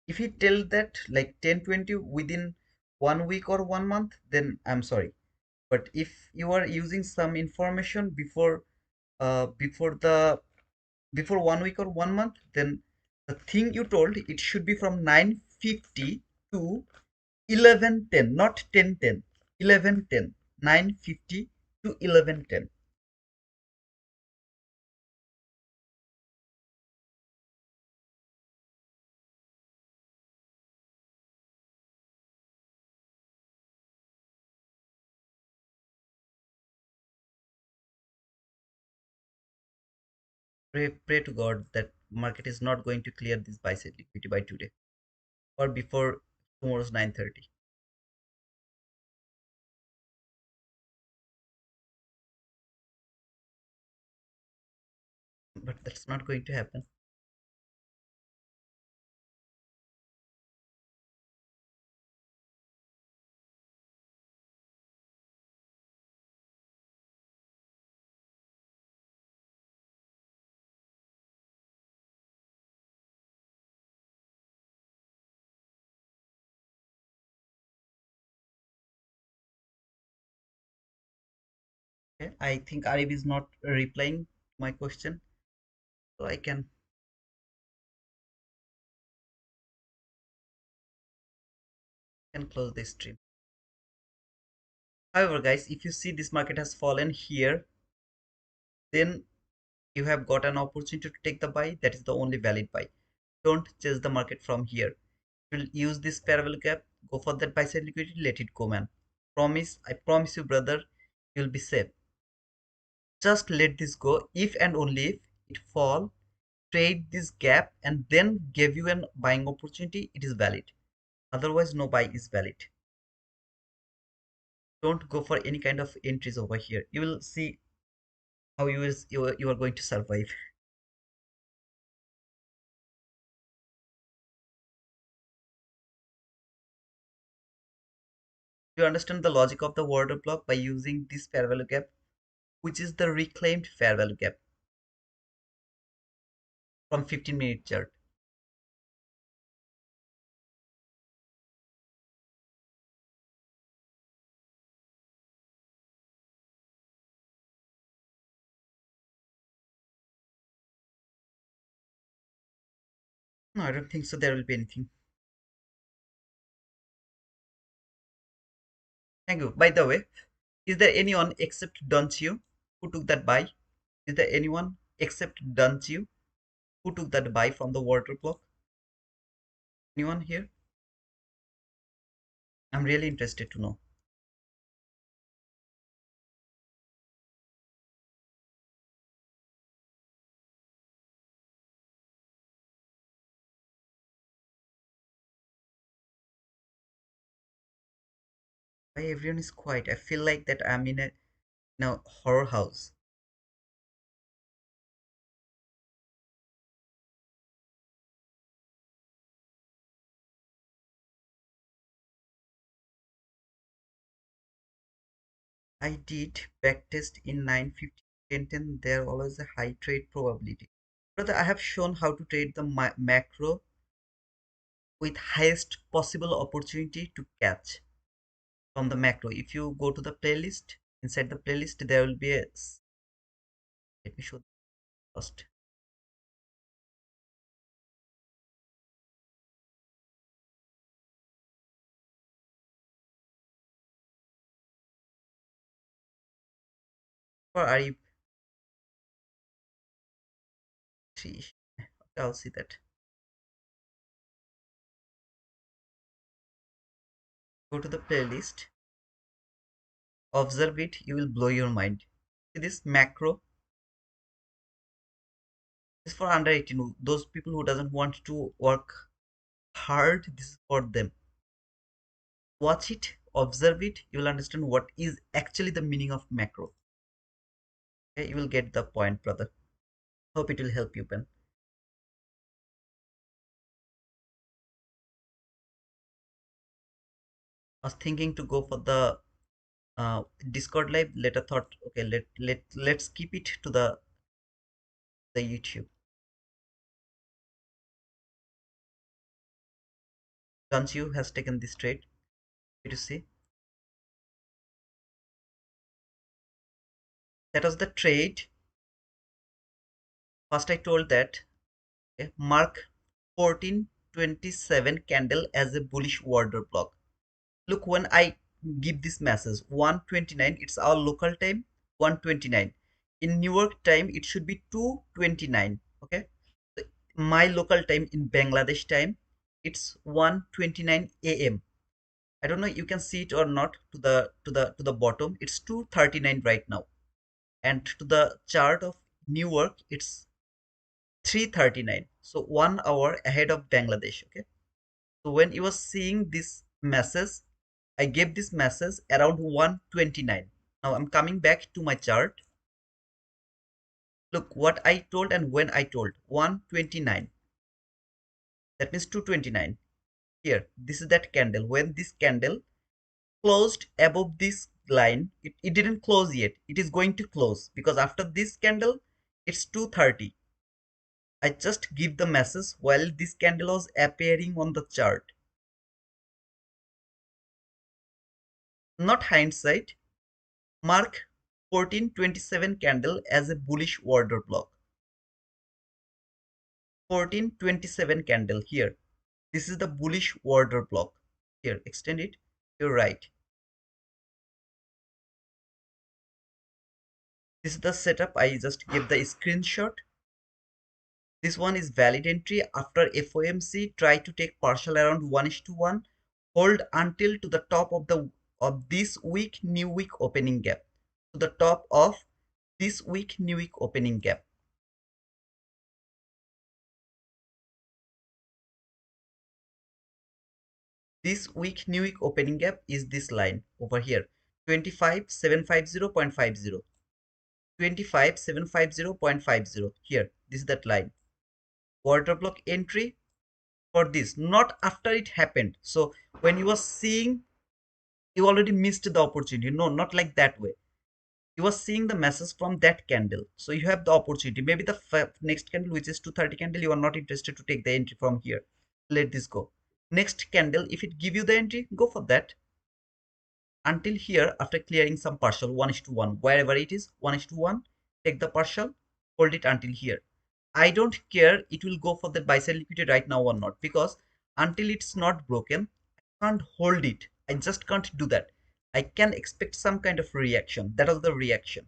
If he tell that like 10:20 within 1 week or 1 month, then I'm sorry. But if you are using some information before 1 week or 1 month, then the thing you told, it should be from 9:50 to 11:10, not 10:10. 11:10. 9:50 to 11:10. Pray to God that market is not going to clear this buy side liquidity by today or before tomorrow's 9:30. But that's not going to happen. Okay? I think Arif is not replying my question, so I can close this stream. However, guys, if you see this market has fallen here, then you have got an opportunity to take the buy. That is the only valid buy. Don't chase the market from here. You'll use this parallel gap, go for that buy side liquidity, let it go, man. I promise you, brother, you'll be safe. Just let this go. If and only if it fall, trade this gap and then give you an buying opportunity, it is valid. Otherwise, no buy is valid. Don't go for any kind of entries over here. You will see how you are going to survive. You understand the logic of the order block by using this fair value gap, which is the reclaimed fair value gap from 15-minute chart. No, I don't think so. There will be anything. Thank you. By the way, is there anyone except Donchu who took that buy? Is there anyone except Donchu who took that buy from the water block? Anyone here? I'm really interested to know. Why everyone is quiet? I feel like that I'm in a horror house. I did backtest in 950 1010. There always a high trade probability. Brother, I have shown how to trade the macro with highest possible opportunity to catch from the macro. If you go to the playlist, inside the playlist, there will be a. Let me show first. Or are you three? I'll see that. Go to the playlist, observe it, you will blow your mind. See this macro is for under 18. Those people who doesn't want to work hard, this is for them. Watch it, observe it, you will understand what is actually the meaning of macro. Okay, you will get the point, brother. Hope it will help you, Ben. I was thinking to go for the Discord live. Later thought, okay, let's keep it to the YouTube. Gansu has taken this trade. You to see that was the trade. First, I told that, okay, mark 1427 candle as a bullish order block. Look, when I give this message 129, it's our local time 129. In New York time, it should be 229. Okay, my local time in Bangladesh time, it's 1:29 a.m. I don't know you can see it or not to the bottom. It's 2:39 right now, and to the chart of New York, it's 3:39. So 1 hour ahead of Bangladesh. Okay. So when you were seeing this message, I gave this message around 1:29. Now I'm coming back to my chart. Look what I told and when I told 1:29. That means 2:29. Here, this is that candle. When this candle closed above this line, it didn't close yet. It is going to close because after this candle, it's 2:30. I just give the message while this candle was appearing on the chart. Not hindsight. Mark 1427 candle as a bullish order block. 1427 candle here. This is the bullish order block. Here, extend it. You're right. This is the setup. I just give the screenshot. This one is valid entry after FOMC. Try to take partial around 1:1. Hold until to the top of this week new week opening gap. To the top of this week new week opening gap. This week new week opening gap is this line over here. 25750.50. 25750.50. Here, this is that line. Order block entry for this, not after it happened. So when you are seeing, you already missed the opportunity. No, not like that way. You are seeing the message from that candle, so you have the opportunity. Maybe the next candle, which is 230 candle, you are not interested to take the entry from here. Let this go. Next candle, if it give you the entry, go for that. Until here, after clearing some partial 1:1, wherever it is 1:1, take the partial, hold it until here. I don't care it will go for the buy side liquidity right now or not, because until it's not broken, I can't hold it. I just can't do that. I can expect some kind of reaction. That was the reaction.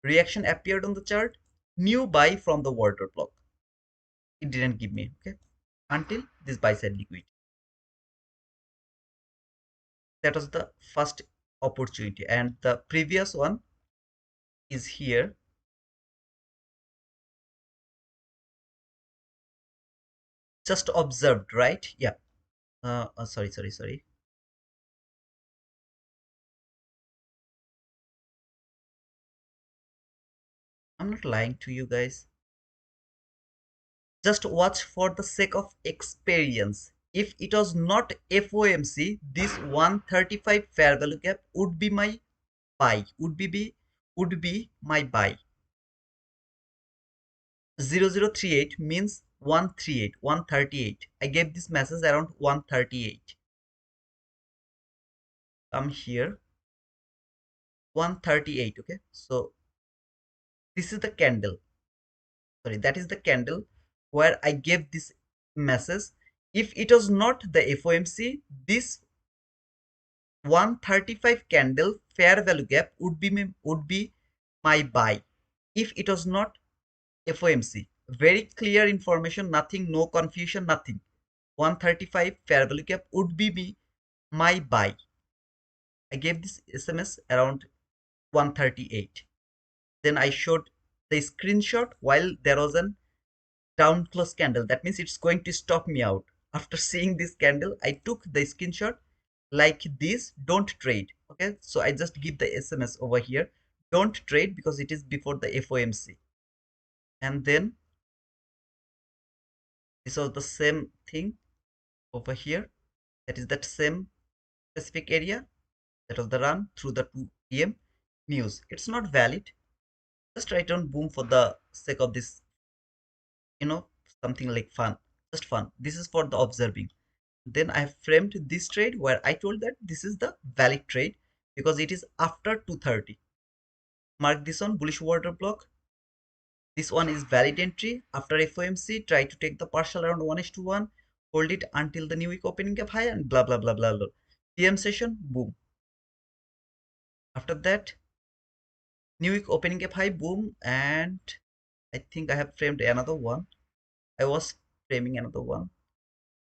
Reaction appeared on the chart. New buy from the order block. It didn't give me, okay, until this buy side liquidity. That was the first opportunity, and the previous one is here. Just observed, right? Yeah. Sorry. I'm not lying to you guys. Just watch for the sake of experience. If it was not FOMC, this 135 fair value gap would be my buy. Would be my buy. 0038 means 138, 138. I gave this message around 138. Come here, 138. Okay, so this is the candle. Sorry, that is the candle where I gave this message. If it was not the FOMC, this 135 candle fair value gap would be my buy. If it was not FOMC, very clear information, nothing, no confusion, nothing. 135 fair value gap would be my buy. I gave this SMS around 138. Then I showed the screenshot while there was an down close candle. That means it's going to stop me out. After seeing this candle, I took the screenshot like this. Don't trade. Okay, so I just give the SMS over here. Don't trade because it is before the FOMC. And then this was the same thing over here. That is that same specific area. That was the run through the 2 p.m. news. It's not valid. Just write down boom for the sake of this, you know, something like fun. Just fun. This is for the observing. Then I have framed this trade where I told that this is the valid trade because it is after 2:30. Mark this on bullish order block. This one is valid entry after FOMC. Try to take the partial around 1:1. Hold it until the new week opening gap high and blah blah blah blah blah. PM session, boom. After that, new week opening gap high, boom. And I think I have framed another one. I was framing another one.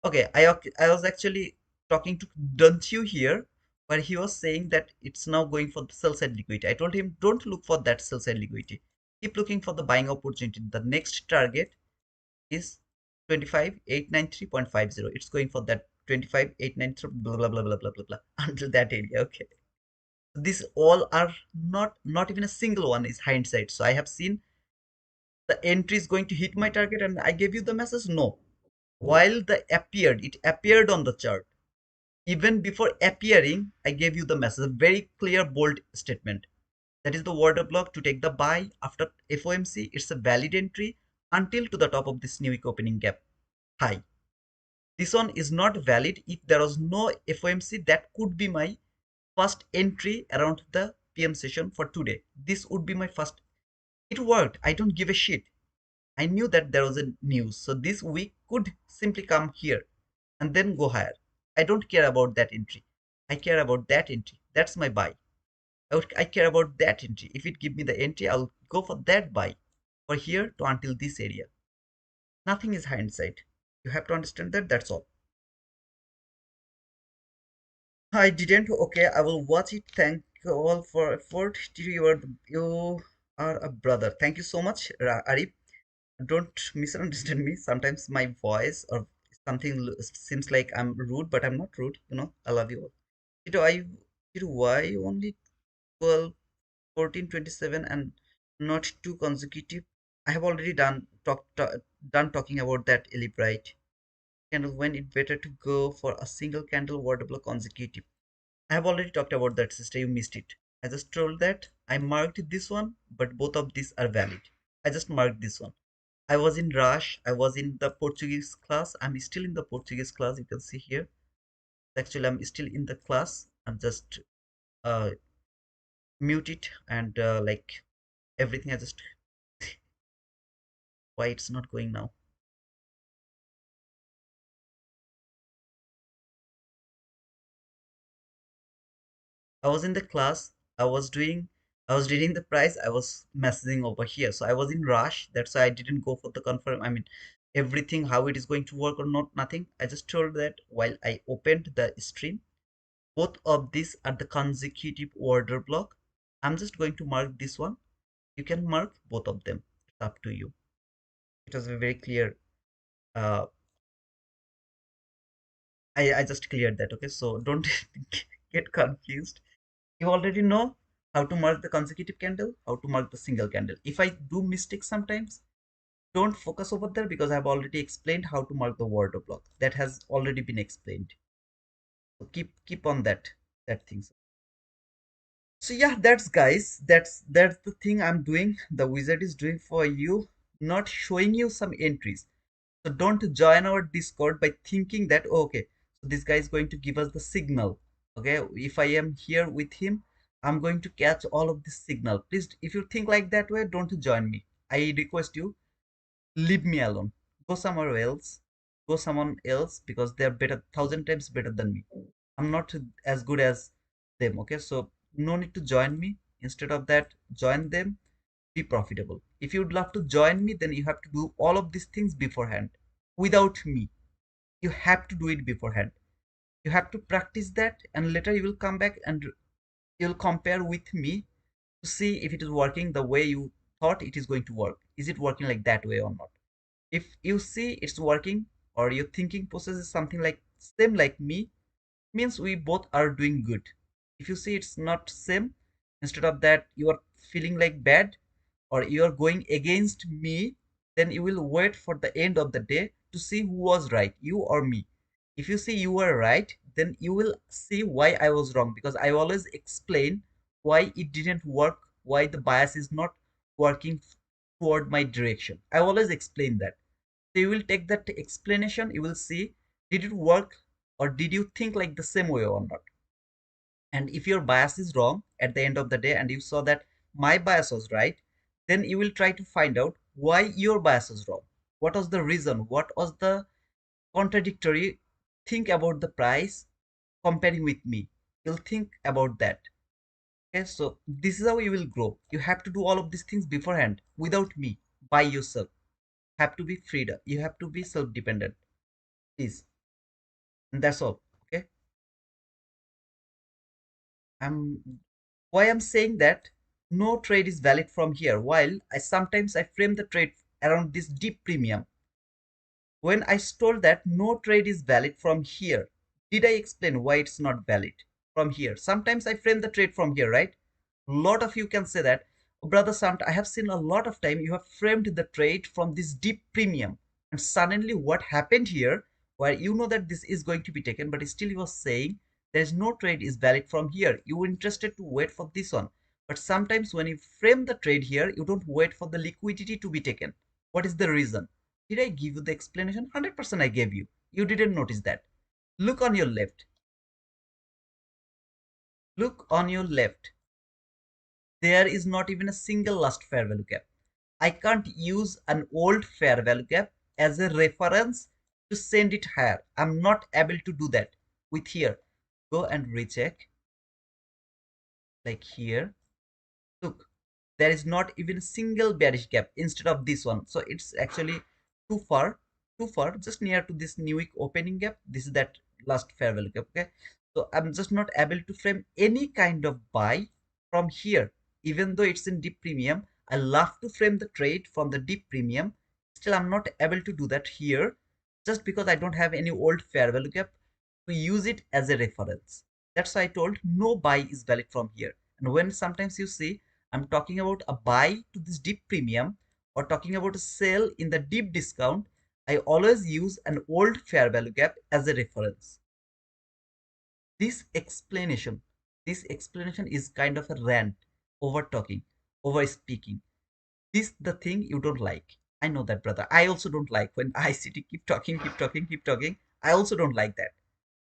Okay, I was actually talking to Don't You here, where he was saying that it's now going for the sell side liquidity. I told him don't look for that sell side liquidity. Keep looking for the buying opportunity. The next target is 25893.50. It's going for that 25893 blah blah blah blah blah blah blah until that area. Okay. These all are not even a single one is hindsight. So I have seen the entry is going to hit my target and I gave you the message no. While it appeared on the chart. Even before appearing, I gave you the message, a very clear, bold statement. That is the order block to take the buy after FOMC. It's a valid entry until to the top of this new week opening gap high. This one is not valid if there was no FOMC. That could be my first entry around the PM session for today. This would be my first. It worked. I don't give a shit. I knew that there was a news. So this week could simply come here and then go higher. I don't care about that entry. I care about that entry. That's my buy. I care about that entry. If it give me the entry, I'll go for that buy. For here to until this area. Nothing is hindsight. You have to understand that. That's all. I didn't. Okay, I will watch it. Thank you all for effort. You are a brother. Thank you so much, Arif. Don't misunderstand me. Sometimes my voice or something seems like I'm rude, but I'm not rude. I love you all. Why only 12, 14, 27, and not two consecutive? I have already done talking about that, Ellie Bright. Candle when it better to go for a single candle word block consecutive. I have already talked about that, sister. You missed it. I just told that I marked this one, but both of these are valid. I just marked this one. I was in rush. I was in the Portuguese class. I'm still in the Portuguese class. You can see here. Actually, I'm still in the class. I'm just uh, mute it and like everything. I just why it's not going now. I was in the class. I was doing. I was reading the price. I was messaging over here. So I was in rush. That's why I didn't go for the confirm. I mean, everything how it is going to work or not. Nothing. I just told that while I opened the stream. Both of these are the consecutive order block. I'm just going to mark this one. You can mark both of them. It's up to you. It was a very clear. Uh, I just cleared that. Okay, so don't get confused. You already know how to mark the consecutive candle, how to mark the single candle. If I do mistakes sometimes, don't focus over there because I've already explained how to mark the order block. That has already been explained. So keep on that thing. So yeah, that's guys, that's the thing I'm doing. The wizard is doing for you, not showing you some entries. So don't join our Discord by thinking that, oh, okay, so this guy is going to give us the signal. Okay, if I am here with him, I'm going to catch all of this signal. Please, if you think like that way, don't join me. I request you, leave me alone. Go somewhere else. Go someone else because they're better, thousand times better than me. I'm not as good as them. Okay, so no need to join me. Instead of that, join them. Be profitable. If you'd love to join me, then you have to do all of these things beforehand. Without me, you have to do it beforehand. You have to practice that, and later you will come back and you'll compare with me to see if it is working the way you thought it is going to work. Is it working like that way or not? If you see it's working, or your thinking process is something like same like me, means we both are doing good. If you see it's not same, instead of that you are feeling like bad or you are going against me, then you will wait for the end of the day to see who was right, you or me. If you see you were right, then you will see why I was wrong, because I always explain why it didn't work, why the bias is not working toward my direction. I always explain that. So you will take that explanation, you will see, did it work or did you think like the same way or not? And if your bias is wrong at the end of the day and you saw that my bias was right, then you will try to find out why your bias was wrong. What was the reason? What was the contradictory? Think about the price comparing with me. You'll think about that. Okay, so this is how you will grow. You have to do all of these things beforehand without me, by yourself. Have to be freedom. You have to be self-dependent. Please. And that's all. Okay. I'm why I'm saying that no trade is valid from here. While I frame the trade around this deep premium. When I told that no trade is valid from here, did I explain why it's not valid from here? Sometimes I frame the trade from here, right? A lot of you can say that, "Oh, brother Sant, I have seen a lot of time you have framed the trade from this deep premium, and suddenly what happened here, where you know that this is going to be taken, but still you are saying there is no trade is valid from here. You were interested to wait for this one, but sometimes when you frame the trade here, you don't wait for the liquidity to be taken. What is the reason? Did I give you the explanation? 100% I gave you. You didn't notice that. Look on your left. Look on your left. There is not even a single last fair value gap. I can't use an old fair value gap as a reference to send it higher. I'm not able to do that with here. Go and recheck, like here. Look, there is not even a single bearish gap instead of this one. So it's actually too far, just near to this new week opening gap. This is that last fair value gap. Okay, so I'm just not able to frame any kind of buy from here, even though it's in deep premium. I love to frame the trade from the deep premium. Still, I'm not able to do that here, just because I don't have any old fair value gap to use it as a reference. That's why I told no buy is valid from here. And when sometimes you see I'm talking about a buy to this deep premium or talking about a sell in the deep discount, I always use an old fair value gap as a reference. This explanation, this explanation is kind of a rant, over talking, over speaking. This the thing you don't like. I know that, brother. I also don't like when I sit keep talking, keep talking, keep talking. I also don't like that.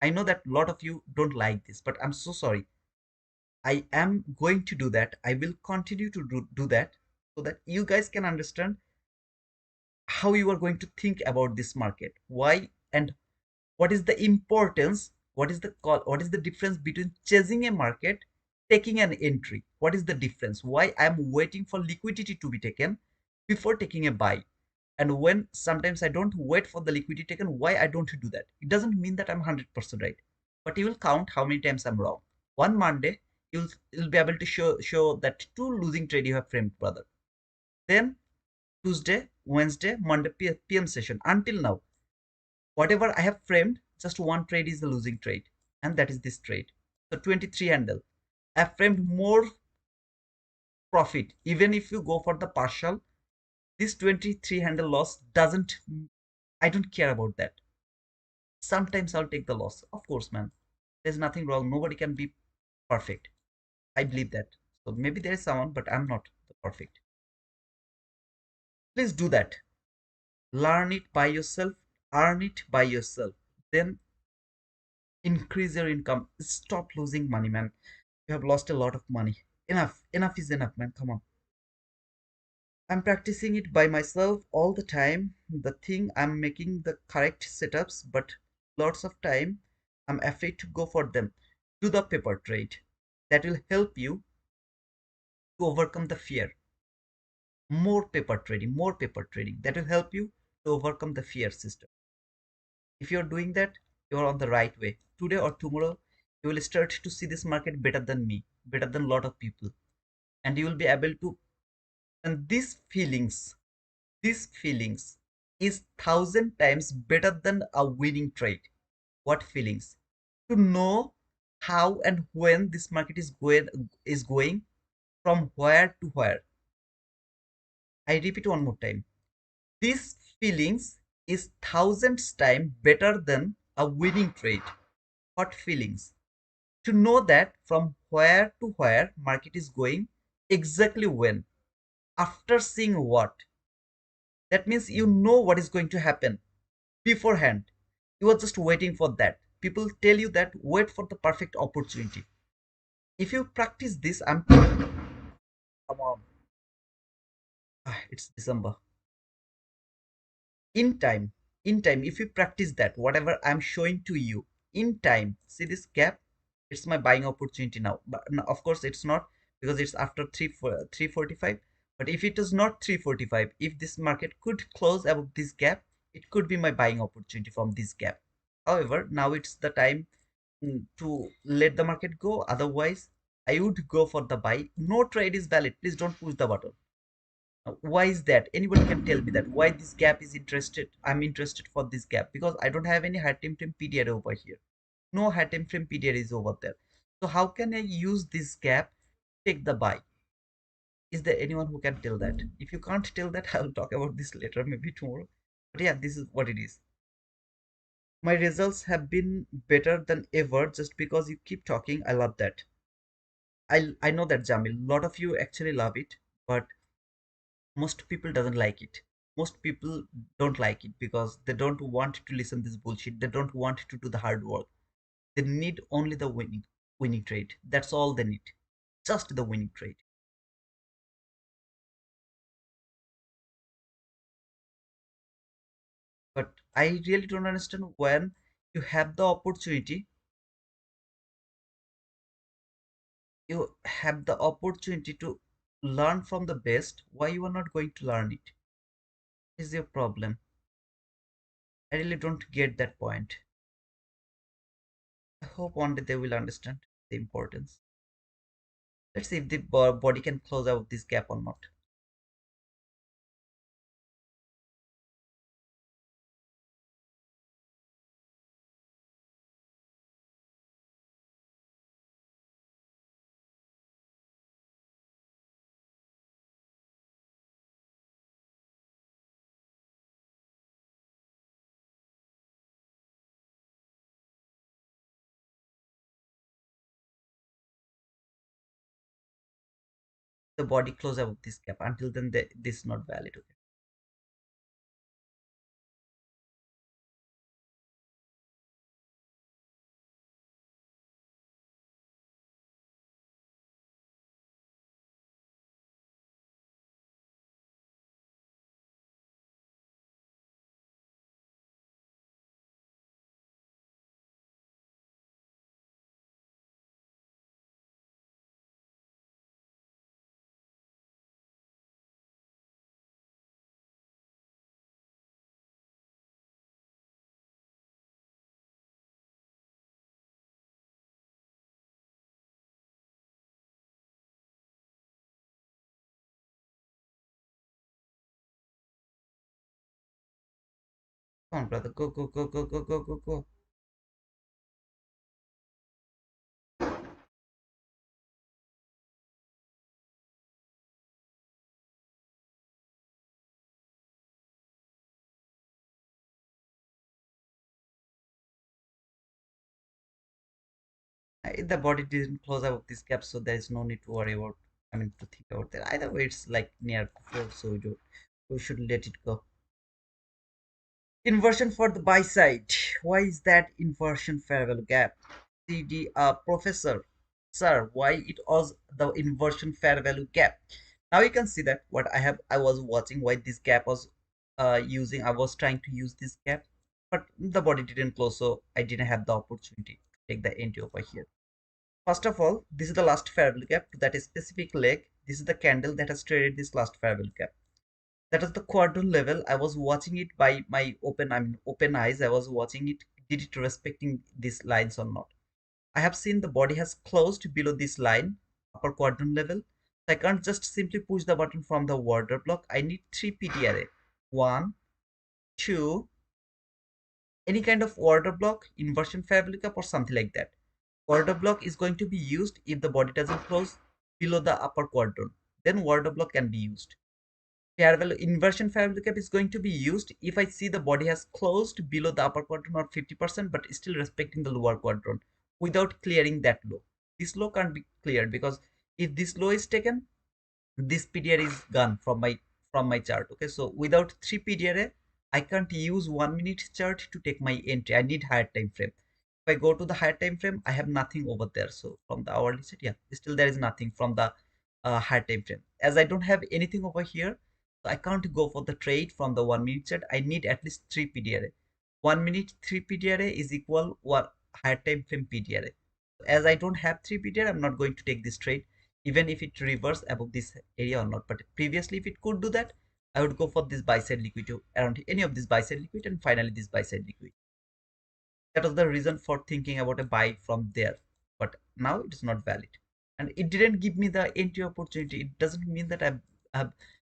I know that a lot of you don't like this, but I'm so sorry. I am going to do that. I will continue to do that so that you guys can understand how you are going to think about this market. Why and what is the importance? What is the call? What is the difference between chasing a market, taking an entry? What is the difference? Why I am waiting for liquidity to be taken before taking a buy? And when sometimes I don't wait for the liquidity taken, why I don't do that? It doesn't mean that I'm 100% right. but you will count how many times I'm wrong. One Monday, you'll be able to show that two losing trade you have framed, brother. Then Tuesday, Wednesday, Monday PM session. Until now, whatever I have framed, just one trade is the losing trade, and that is this trade. So 23 handle. I have framed more profit. Even if you go for the partial, this 23 handle loss doesn't, I don't care about that. Sometimes I'll take the loss. Of course, man. There's nothing wrong. Nobody can be perfect. I believe that. So maybe there is someone, but I'm not the perfect. Please do that. Learn it by yourself, earn it by yourself. Then increase your income. Stop losing money, man. You have lost a lot of money. Enough. Enough is enough, man. Come on. I'm practicing it by myself all the time. The thing, I'm making the correct setups, but lots of time I'm afraid to go for them. Do the paper trade. That will help you to overcome the fear. More paper trading, more paper trading. That will help you to overcome the fear system. If you're doing that, you're on the right way. Today or tomorrow, you will start to see this market better than me, better than a lot of people. And you will be able to, and these feelings is 1,000 times better than a winning trade. What feelings? To know how and when this market is going from where to where. I repeat one more time. These feelings is thousands times better than a winning trade. What feelings? To know that from where to where market is going, exactly when, after seeing what. That means you know what is going to happen beforehand. You are just waiting for that. People tell you that wait for the perfect opportunity. If you practice this, come on. It's December. In time, if you practice that, whatever I'm showing to you, in time, see this gap, it's my buying opportunity now. But no, of course it's not, because it's after 345. But if it is not 345, if this market could close above this gap, it could be my buying opportunity from this gap. However, now it's the time to let the market go. Otherwise, I would go for the buy. No trade is valid. Please don't push the button. Why is that? Anybody can tell me that why this gap is interested. I'm interested for this gap because I don't have any high time frame period over here. No high time frame period is over there. So how can I use this gap, take the buy? Is there anyone who can tell that? If you can't tell that, I'll talk about this later, maybe tomorrow. But yeah, this is what it is. My results have been better than ever just because you keep talking. I love that. I know that, Jamil, a lot of you actually love it, but most people doesn't like it. Most people don't like it because they don't want to listen this bullshit. They don't want to do the hard work. They need only the winning trade. That's all they need. Just the winning trade. But I really don't understand, when you have the opportunity, to learn from the best, why you are not going to learn it? Is your problem? I really don't get that point. I hope one day they will understand the importance. Let's see if the body can close out this gap or not. The body close out this gap. Until then, this is not valid. Okay. Come on, brother. Go, go, go, go, go, go, go, go. The body didn't close up this gap, so there is no need to worry about. I mean, to think about that. Either way, it's like near to floor, so we should let it go. Inversion for the buy side. Why is that inversion fair value gap? CD professor, sir, why it was the inversion fair value gap? Now you can see that what I was watching why this gap was using. I was trying to use this gap, but the body didn't close, so I didn't have the opportunity to take the entry over here. First of all, this is the last fair value gap to that specific leg. This is the candle that has traded this last fair value gap. That was the quadrant level. I was watching it by my open eyes. I was watching it. Did it respecting these lines or not? I have seen the body has closed below this line, upper quadrant level. So I can't just simply push the button from the order block. I need three PT array. One, two, any kind of order block, inversion fair value gap or something like that. Order block is going to be used if the body doesn't close below the upper quadrant. Then order block can be used. Fair value inversion fair value gap is going to be used if I see the body has closed below the upper quadrant or 50% but still respecting the lower quadrant without clearing that low. This low can't be cleared because if this low is taken, this PDR is gone from my chart. Okay, so without 3 PDRA, I can't use 1 minute chart to take my entry. I need higher time frame. If I go to the higher time frame, I have nothing over there. So from the hourly chart, yeah, still there is nothing from the higher time frame. As I don't have anything over here, so I can't go for the trade from the 1 minute chart. I need at least 3 PDRA. 1 minute 3 PDRA is equal one higher time frame PDRA. As I don't have 3 PDRA, I'm not going to take this trade even if it reverse above this area or not. But previously, if it could do that, I would go for this buy side liquidity around any of this buy side liquidity and finally this buy side liquidity. That was the reason for thinking about a buy from there. But now it is not valid. And it didn't give me the entry opportunity. It doesn't mean that I've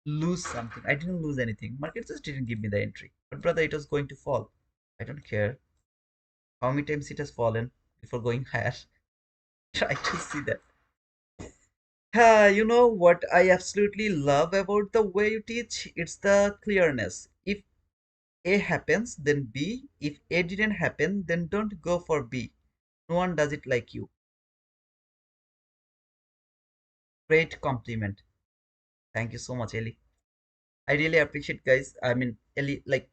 lose something. I didn't lose anything. Market just didn't give me the entry. But brother, it was going to fall. I don't care how many times it has fallen before going higher. Try to see that. You know what I absolutely love about the way you teach? It's the clearness. If A happens, then B. If A didn't happen, then don't go for B. No one does it like you. Great compliment. Thank you so much, Ellie. I really appreciate, guys. I mean, Ellie, like,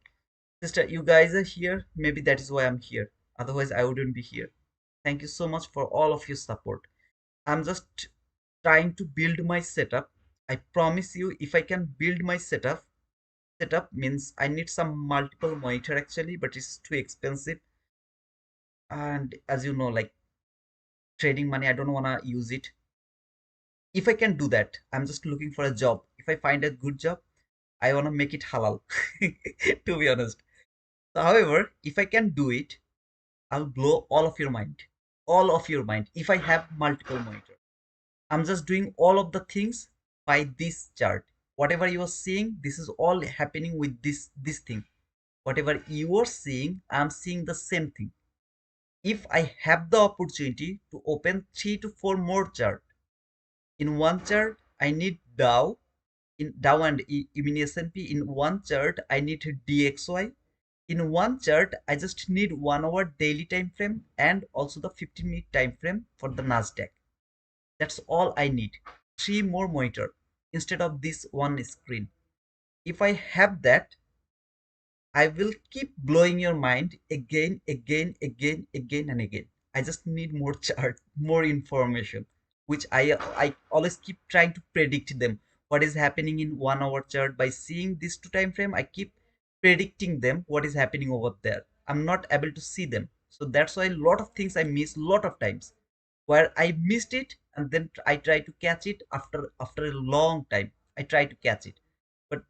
sister, you guys are here. Maybe that is why I'm here. Otherwise, I wouldn't be here. Thank you so much for all of your support. I'm just trying to build my setup. I promise you, if I can build my setup means I need some multiple monitor actually, but it's too expensive. And as you know, like trading money, I don't wanna use it. If I can do that, I'm just looking for a job. If I find a good job, I wanna make it halal, to be honest. So, however, if I can do it, I'll blow all of your mind. All of your mind. If I have multiple monitors. I'm just doing all of the things by this chart. Whatever you are seeing, this is all happening with this thing. Whatever you are seeing, I'm seeing the same thing. If I have the opportunity to open 3 to 4 more chart, in one chart I need Dow, in Dow and even S&P. In one chart I need DXY. In one chart I just need 1 hour daily time frame and also the 15-minute time frame for the Nasdaq. That's all I need. 3 more monitor instead of this one screen. If I have that, I will keep blowing your mind again, and again. I just need more chart, more information, which I always keep trying to predict them. What is happening in 1 hour chart by seeing this 2 time frame? I keep predicting them what is happening over there. I'm not able to see them, so that's why a lot of things I miss a lot of times. Where I missed it and then I try to catch it after a long time. I try to catch it, but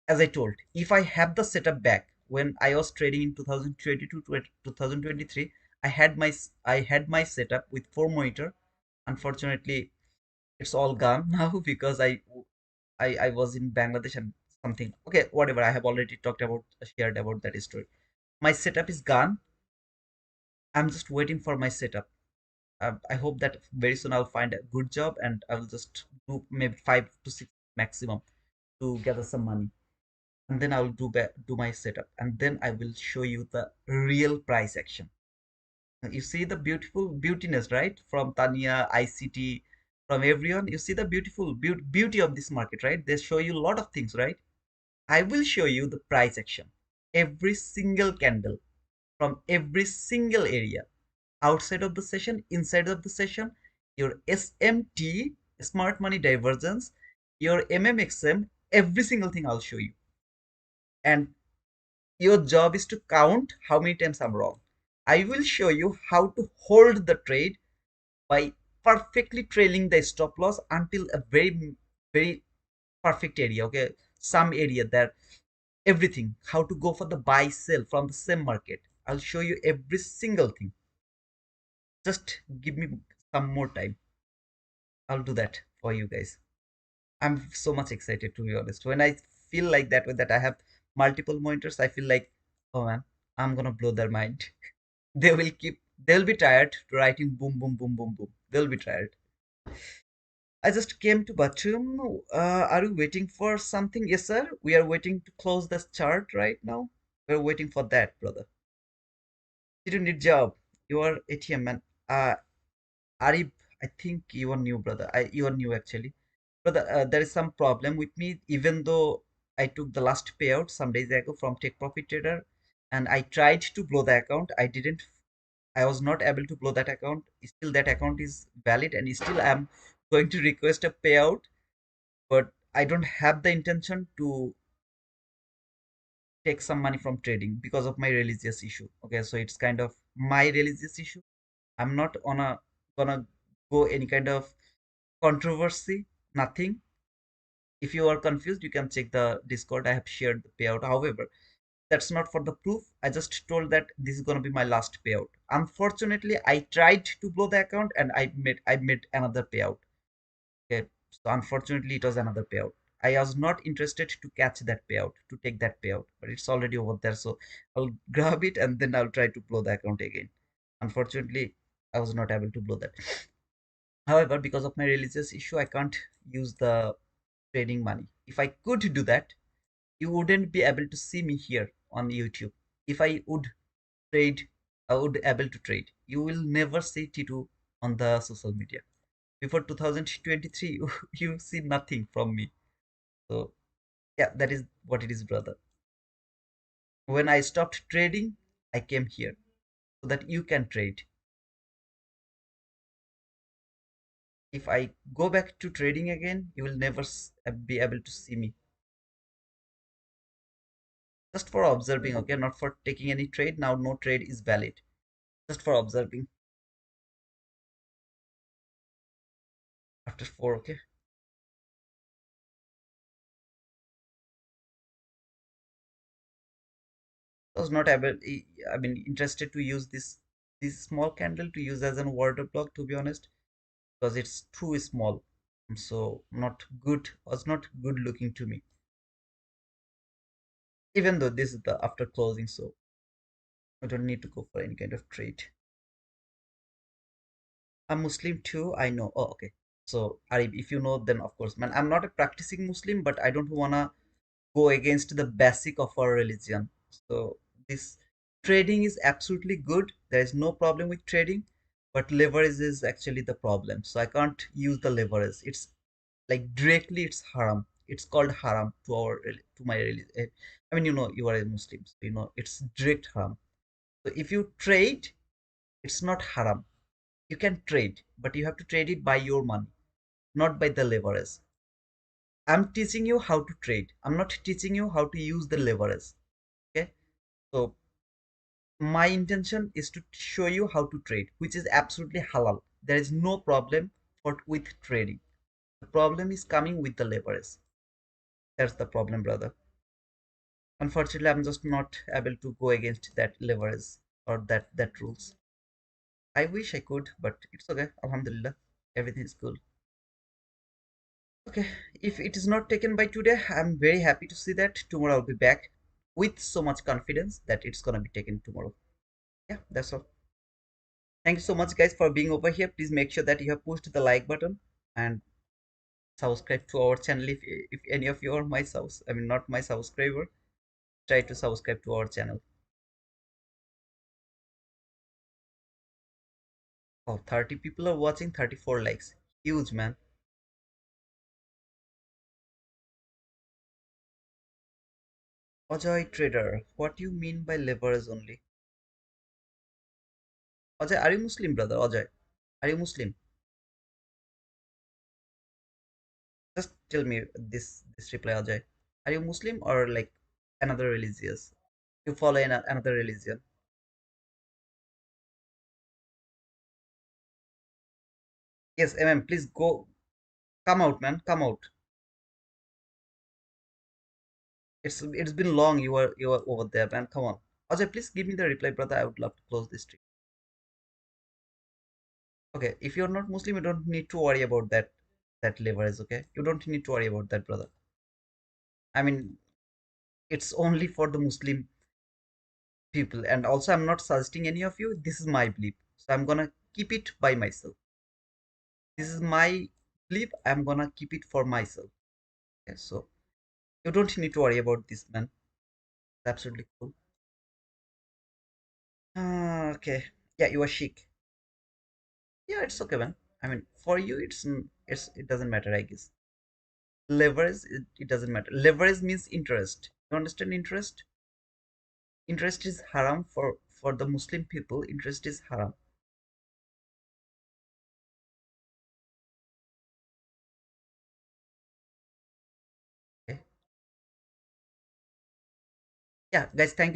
as I told, if I have the setup back when I was trading in 2022 to 2023, I had my setup with 4 monitor. Unfortunately, it's all gone now because I was in Bangladesh and something. Okay, whatever. I have already talked about, shared about that story. My setup is gone. I'm just waiting for my setup. I hope that very soon I'll find a good job and I will just do maybe 5 to 6 maximum to gather some money, and then I will do my setup, and then I will show you the real price action. You see the beautiful beautiness, right? From Tanya, ICT, from everyone. You see the beautiful beauty of this market, right? They show you a lot of things, right? I will show you the price action. Every single candle from every single area, outside of the session, inside of the session, your SMT, smart money divergence, your MMXM, every single thing I'll show you. And your job is to count how many times I'm wrong. I will show you how to hold the trade by perfectly trailing the stop loss until a very perfect area. Okay, some area that everything, how to go for the buy sell from the same market. I'll show you every single thing. Just give me some more time. I'll do that for you guys. I'm so much excited, to be honest. When I feel like that, with that I have multiple monitors, I feel like, oh man, I'm gonna blow their mind. They'll be tired writing boom, boom, boom, boom, boom. They'll be tired. I just came to bathroom. Are you waiting for something? Yes, sir. We are waiting to close this chart right now. We're waiting for that, brother. Did you need job? You are ATM man. Arif, I think you are new, brother. You are new actually. Brother, there is some problem with me. Even though I took the last payout some days ago from Take Profit Trader, and I tried to blow the account, I didn't. I was not able to blow that account. Still, that account is valid, and still I'm going to request a payout. But I don't have the intention to take some money from trading because of my religious issue. Okay, so it's kind of my religious issue. I'm not on a gonna go any kind of controversy, nothing. If you are confused, you can check the Discord. I have shared the payout. However, that's not for the proof. I just told that this is gonna be my last payout. Unfortunately, I tried to blow the account and I made another payout. Okay, so unfortunately, it was another payout. I was not interested to catch that payout, to take that payout, but it's already over there. So I'll grab it and then I'll try to blow the account again. Unfortunately, I was not able to blow that. However, because of my religious issue, I can't use the trading money. If I could do that, you wouldn't be able to see me here on YouTube. If I would trade, I would able to trade. You will never see T2 on the social media. Before 2023, you see nothing from me. So yeah, that is what it is, brother. When I stopped trading, I came here so that you can trade. If I go back to trading again, you will never be able to see me. Just for observing, okay, not for taking any trade. Now no trade is valid, just for observing. After 4, okay. I was not able, I mean, interested to use this small candle to use as an water block, to be honest, because it's too small. So not good, was not good looking to me, even though this is the after closing, so I don't need to go for any kind of trade. I'm Muslim too, I know. Oh, okay. So Arif, if you know, then of course, man, I'm not a practicing Muslim, but I don't wanna go against the basic of our religion. So this trading is absolutely good. There is no problem with trading, but leverage is actually the problem. So I can't use the leverage. It's like directly it's haram. It's called haram to to my religion. I mean, you know, you are a Muslim, so you know it's direct haram. So if you trade, it's not haram. You can trade, but you have to trade it by your money, not by the leverage. I'm teaching you how to trade. I'm not teaching you how to use the leverage. Okay. So my intention is to show you how to trade, which is absolutely halal. There is no problem with trading. The problem is coming with the leverage. That's the problem, brother. Unfortunately, I'm just not able to go against that leverage or that rules. I wish I could, but it's okay. Alhamdulillah, everything is cool. Okay, if it is not taken by today, I'm very happy to see that tomorrow I'll be back with so much confidence that it's gonna be taken tomorrow. Yeah, that's all. Thank you so much, guys, for being over here. Please make sure that you have pushed the like button and subscribe to our channel if any of you are my I mean not my subscriber. Try to subscribe to our channel. Oh, 30 people are watching, 34 likes. Huge, man. Ajay Trader, what do you mean by leverage only? Ajay, are you Muslim, brother? Ajay, are you Muslim? Just tell me this reply, Ajay. Are you Muslim or like another religious? You follow another religion? Yes, please go. Come out, man. Come out. It's been long. You are over there, man. Come on, Ajay. Please give me the reply, brother. I would love to close this stream. Okay, if you're not Muslim, you don't need to worry about that leverage. Okay, you don't need to worry about that, brother. I mean, it's only for the Muslim people, and also I'm not suggesting any of you. This is my belief, so I'm gonna keep it by myself. This is my belief. I'm gonna keep it for myself. Okay, so you don't need to worry about this, man. It's absolutely cool. Okay, yeah, you are chic. Yeah, it's okay, man. I mean, for you, it doesn't matter, I guess. Leverage, it doesn't matter. Leverage means interest. You understand interest? Interest is haram for the Muslim people. Interest is haram. Okay. Yeah, guys, thank you.